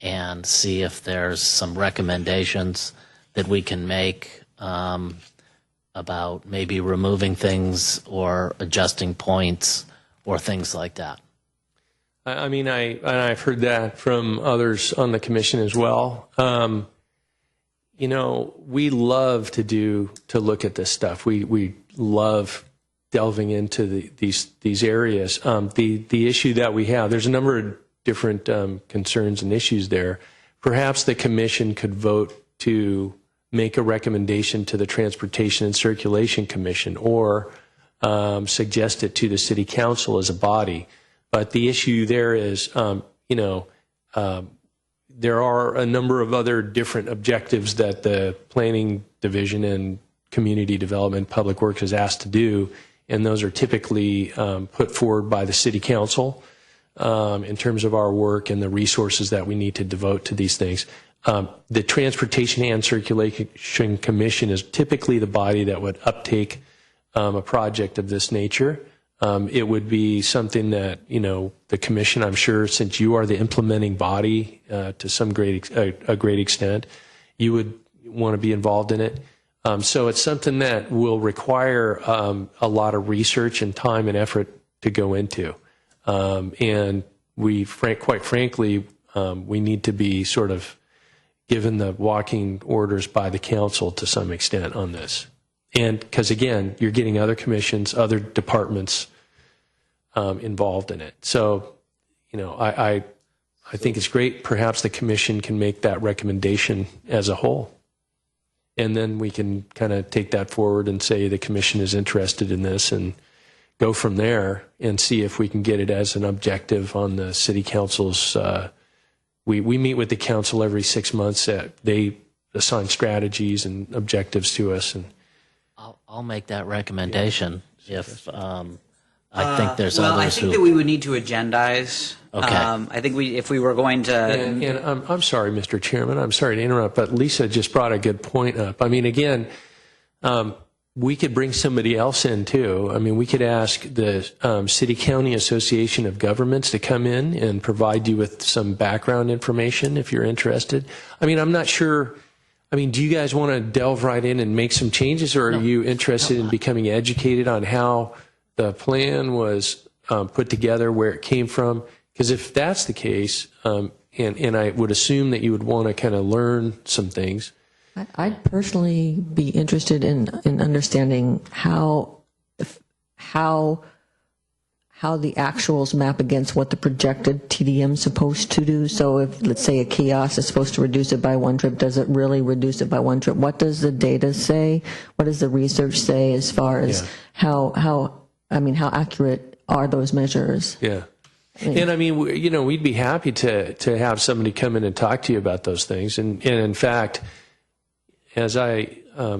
and see if there's some recommendations that we can make about maybe removing things or adjusting points or things like that. I mean, I've heard that from others on the commission as well. You know, we love to look at this stuff. We love delving into these areas. The issue that we have, there's a number of different concerns and issues there. Perhaps the commission could vote to make a recommendation to the Transportation and Circulation Commission, or suggest it to the City Council as a body. But the issue there is, there are a number of other different objectives that the Planning Division and Community Development Public Works is asked to do, and those are typically put forward by the City Council in terms of our work and the resources that we need to devote to these things. The Transportation and Circulation Commission is typically the body that would uptake a project of this nature. It would be something that, the commission, I'm sure, since you are the implementing body to some a great extent, you would want to be involved in it. So it's something that will require a lot of research and time and effort to go into. And quite frankly, we need to be sort of given the walking orders by the council to some extent on this. And because, again, you're getting other commissions, other departments involved in it. So, I think it's great. Perhaps the commission can make that recommendation as a whole. And then we can kind of take that forward and say the commission is interested in this and go from there and see if we can get it as an objective on the city council's. We meet with the council every 6 months. They assign strategies and objectives to us. And I'll make that recommendation if I think there's well, others I think who. that we would need to agendize. Okay. I think if we were going to. And I'm sorry, Mr. Chairman, I'm sorry to interrupt, but Lisa just brought a good point up. I mean, again, we could bring somebody else in too. I mean, we could ask the City County Association of Governments to come in and provide you with some background information if you're interested. I mean, I'm not sure. I mean, do you guys want to delve right in and make some changes, or are you interested in becoming educated on how the plan was put together, where it came from? Because if that's the case, and I would assume that you would want to kind of learn some things. I'd personally be interested in understanding how the actuals map against what the projected TDM is supposed to do. So if, let's say, a kiosk is supposed to reduce it by one trip, does it really reduce it by one trip? What does the data say? What does the research say as far as how accurate are those measures? Yeah. And I mean, we'd be happy to have somebody come in and talk to you about those things. And in fact, as the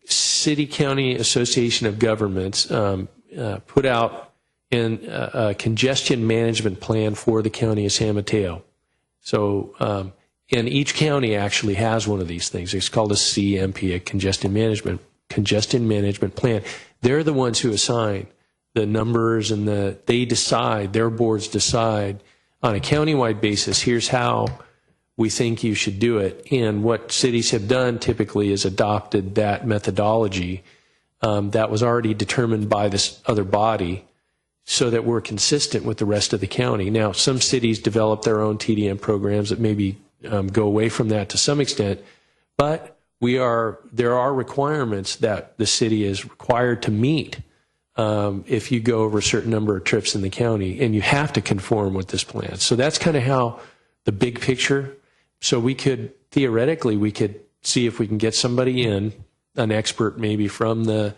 City County Association of Governments put out a congestion management plan for the county of San Mateo. So, and each county actually has one of these things. It's called a CMP, a congestion management plan. They're the ones who assign the numbers, and their boards decide on a countywide basis, here's how we think you should do it. And what cities have done typically is adopted that methodology that was already determined by this other body, so that we're consistent with the rest of the county. Now, some cities develop their own TDM programs that maybe go away from that to some extent, but there are requirements that the city is required to meet if you go over a certain number of trips in the county, and you have to conform with this plan. So that's kind of how the big picture. So we could see if we can get somebody in, an expert maybe from the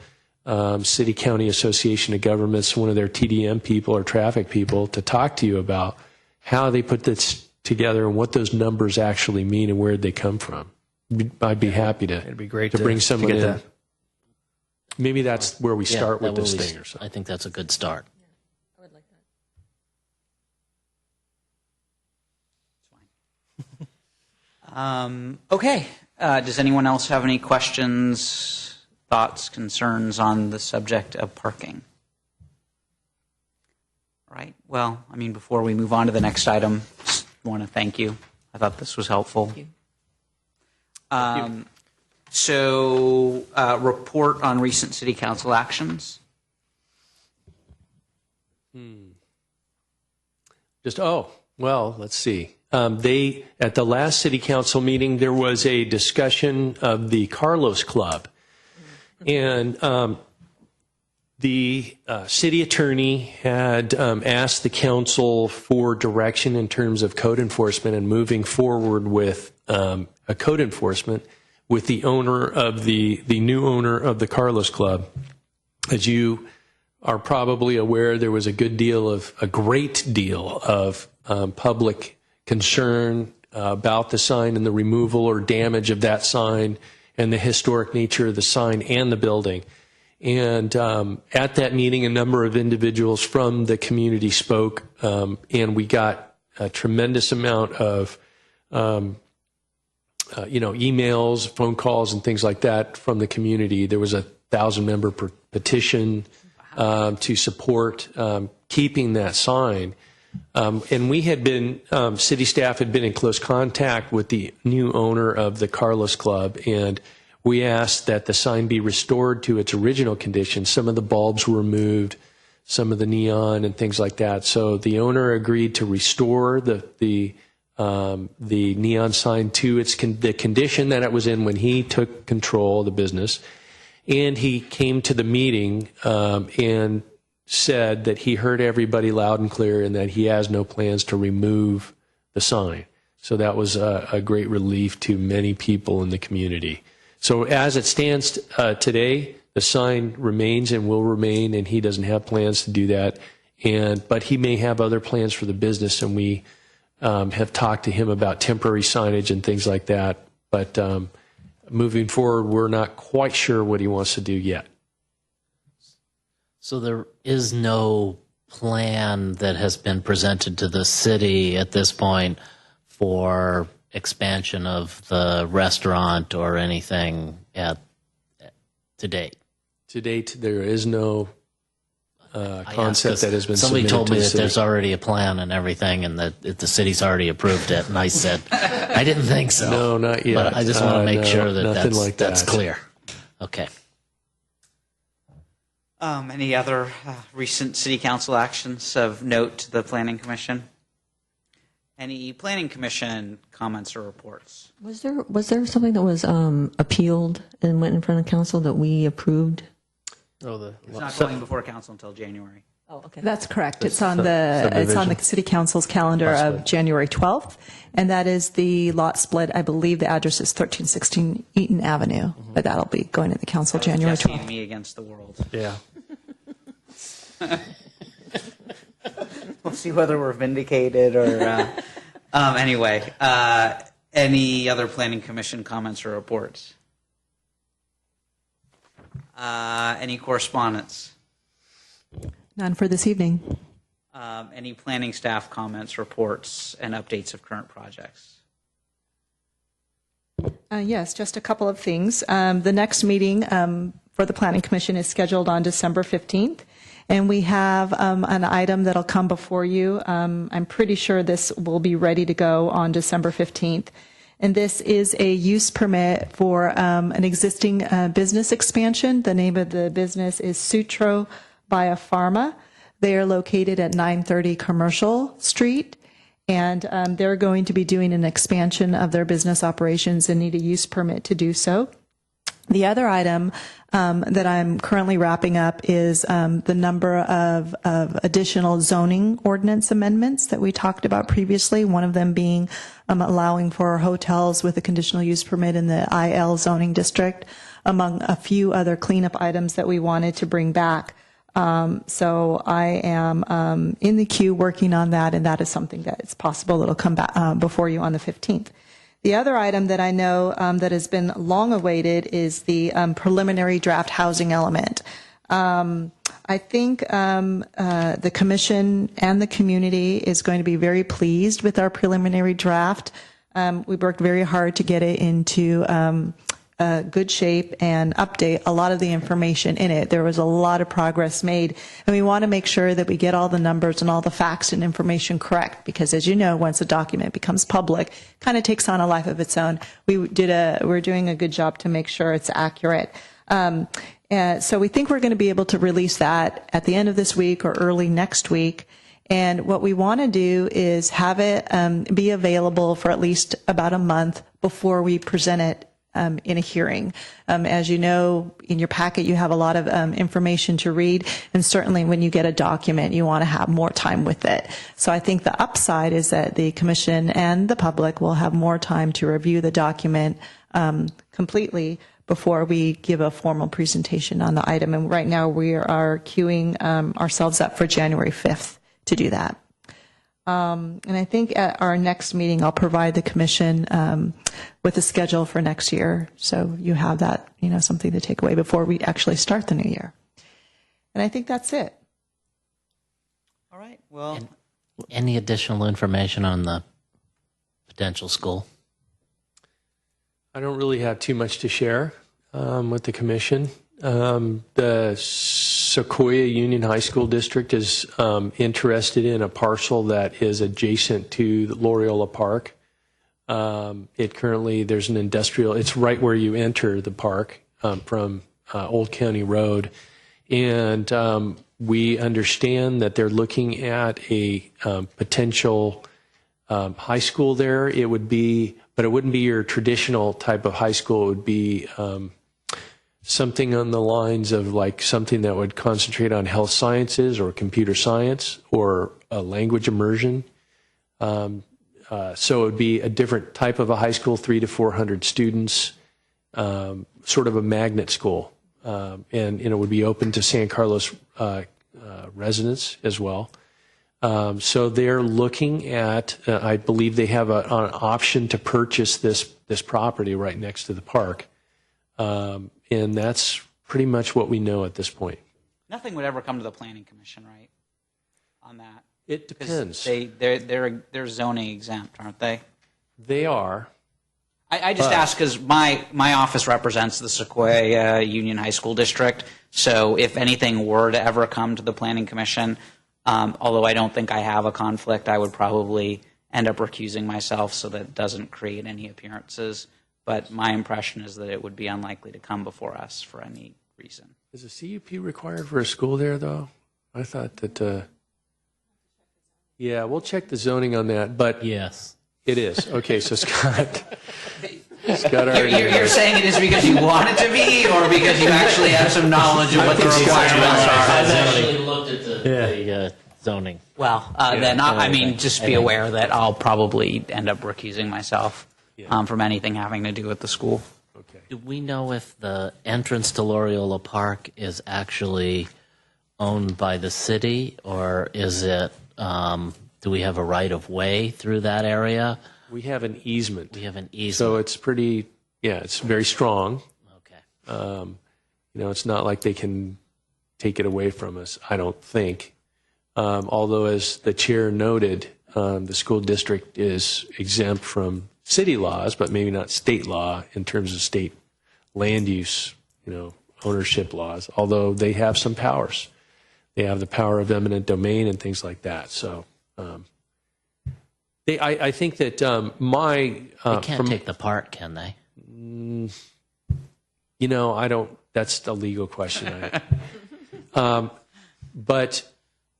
City County Association of Governments, one of their TDM people or traffic people, to talk to you about how they put this together and what those numbers actually mean and where they come from. I'd be happy to. It'd be great to bring someone get in. that. Maybe that's where we start with that this will be- thing or something. I think that's a good start. Okay. Does anyone else have any questions, thoughts, concerns on the subject of parking? All right. Well, I mean, before we move on to the next item, just want to thank you. I thought this was helpful. So, report on recent city council actions. Let's see. At the last city council meeting, there was a discussion of the Carlos Club. And the city attorney had asked the council for direction in terms of code enforcement and moving forward with a code enforcement with the owner of the new owner of the Carlos Club. As you are probably aware, there was a great deal of public concern about the sign and the removal or damage of that sign and the historic nature of the sign and the building. And at that meeting, a number of individuals from the community spoke, and we got a tremendous amount of emails, phone calls, and things like that from the community. There was a 1,000-member petition to support keeping that sign. And we had been, city staff had been in close contact with the new owner of the Carlos Club, and we asked that the sign be restored to its original condition. Some of the bulbs were removed, some of the neon and things like that. So the owner agreed to restore the neon sign to the condition that it was in when he took control of the business. And he came to the meeting and said that he heard everybody loud and clear and that he has no plans to remove the sign. So that was a great relief to many people in the community. So as it stands today, the sign remains and will remain, and he doesn't have plans to do that. But he may have other plans for the business, and we have talked to him about temporary signage and things like that. But moving forward, we're not quite sure what he wants to do yet. So there is no plan that has been presented to the city at this point for expansion of the restaurant or anything to date? To date, there is no concept that has been somebody submitted told me to the that city. there's already a plan and everything, and that the city's already approved it. And I said, I didn't think so. No, not yet. But I just want to make No, sure that nothing like that's that. clear. Okay. Any other recent city council actions of note to the Planning Commission? Any Planning Commission comments or reports? Was there something that was appealed and went in front of council that we approved? It's not going before council until January. Oh, okay. That's correct. It's on the City Council's calendar of January 12th, and that is the lot split. I believe the address is 1316 Eaton Avenue, but that'll be going to the council January Jesse 12th. and me against the world. Yeah. We'll see whether we're vindicated or. Anyway, any other Planning Commission comments or reports? Any correspondence? None for this evening. Any planning staff comments, reports, and updates of current projects? Yes, just a couple of things. The next meeting for the Planning Commission is scheduled on December 15th, and we have an item that'll come before you. I'm pretty sure this will be ready to go on December 15th. And this is a use permit for an existing business expansion. The name of the business is Sutro Biopharma. They are located at 930 Commercial Street, and they're going to be doing an expansion of their business operations and need a use permit to do so. The other item that I'm currently wrapping up is the number of additional zoning ordinance amendments that we talked about previously, one of them being allowing for hotels with a conditional use permit in the IL zoning district, among a few other cleanup items that we wanted to bring back So I am in the queue working on that, and that is something that it's possible it'll come back before you on the 15th. The other item that I know that has been long awaited is the preliminary draft housing element. I think the commission and the community is going to be very pleased with our preliminary draft. We worked very hard to get it into good shape and update a lot of the information in it. There was a lot of progress made, and we want to make sure that we get all the numbers and all the facts and information correct, because as you know, once a document becomes public, it kind of takes on a life of its own. We're doing a good job to make sure it's accurate. So we think we're going to be able to release that at the end of this week or early next week. And what we want to do is have it be available for at least about a month before we present it in a hearing. As you know, in your packet, you have a lot of information to read, and certainly when you get a document, you want to have more time with it. So I think the upside is that the commission and the public will have more time to review the document completely before we give a formal presentation on the item. And right now we are queuing ourselves up for January 5th to do that. And I think at our next meeting, I'll provide the commission with a schedule for next year. So you have that, something to take away before we actually start the new year. And I think that's it. All right. Well, Any additional information on the potential school? I don't really have too much to share with the commission. The Sequoia Union High School District is interested in a parcel that is adjacent to the Loyola Park. There's an industrial, it's right where you enter the park from Old County Road. And we understand that they're looking at a potential high school there. It would be, but it wouldn't be your traditional type of high school. It would be something on the lines of like something that would concentrate on health sciences or computer science or language immersion. So it would be a different type of a high school, 300 to 400 students, sort of a magnet school. And it would be open to San Carlos residents as well. So they're looking at, I believe they have an option to purchase this property right next to the park. And that's pretty much what we know at this point. nothing would ever come to the Planning Commission, right, on that? It 'Cause depends. they're zoning exempt, aren't they? They are. I just ask because my office represents the Sequoia Union High School District. So if anything were to ever come to the Planning Commission, although I don't think I have a conflict, I would probably end up recusing myself so that it doesn't create any appearances. But my impression is that it would be unlikely to come before us for any reason. Is a CUP required for a school there, though? I thought that. Yeah, we'll check the zoning on that, but Yes. it is. Okay, so Scott already. You're saying it is because you want it to be, or because you actually have some knowledge of what the requirements are? I've actually looked at the zoning. Well, then I mean, just be aware that I'll probably end up recusing myself from anything having to do with the school. Okay. Do we know if the entrance to Loyola Park is actually owned by the city, or is it, do we have a right of way through that area? We have an easement. We have an easement. So it's pretty, it's very strong. Okay. It's not like they can take it away from us, I don't think. Although, as the chair noted, the school district is exempt from city laws, but maybe not state law in terms of state land use, ownership laws, although they have some powers. They have the power of eminent domain and things like that. So I think that They can't take the park, can they? I don't, that's a legal question. But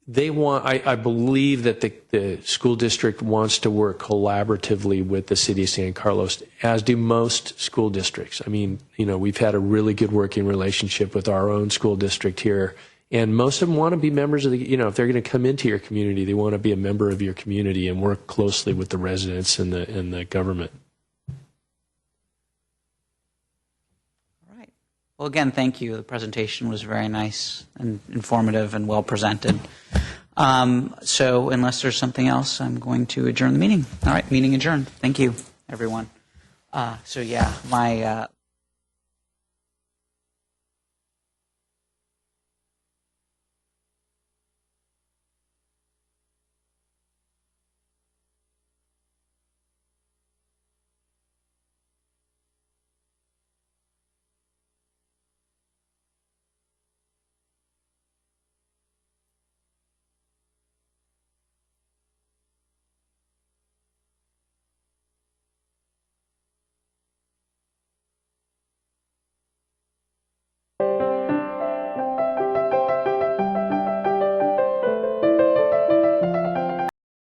they want, I believe that the school district wants to work collaboratively with the city of San Carlos, as do most school districts. I mean, we've had a really good working relationship with our own school district here. And most of them want to be members of the, if they're going to come into your community, they want to be a member of your community and work closely with the residents and the government. All right. Well, again, thank you. The presentation was very nice and informative and well presented. So unless there's something else, I'm going to adjourn the meeting. All right, meeting adjourned. Thank you, everyone. So yeah, my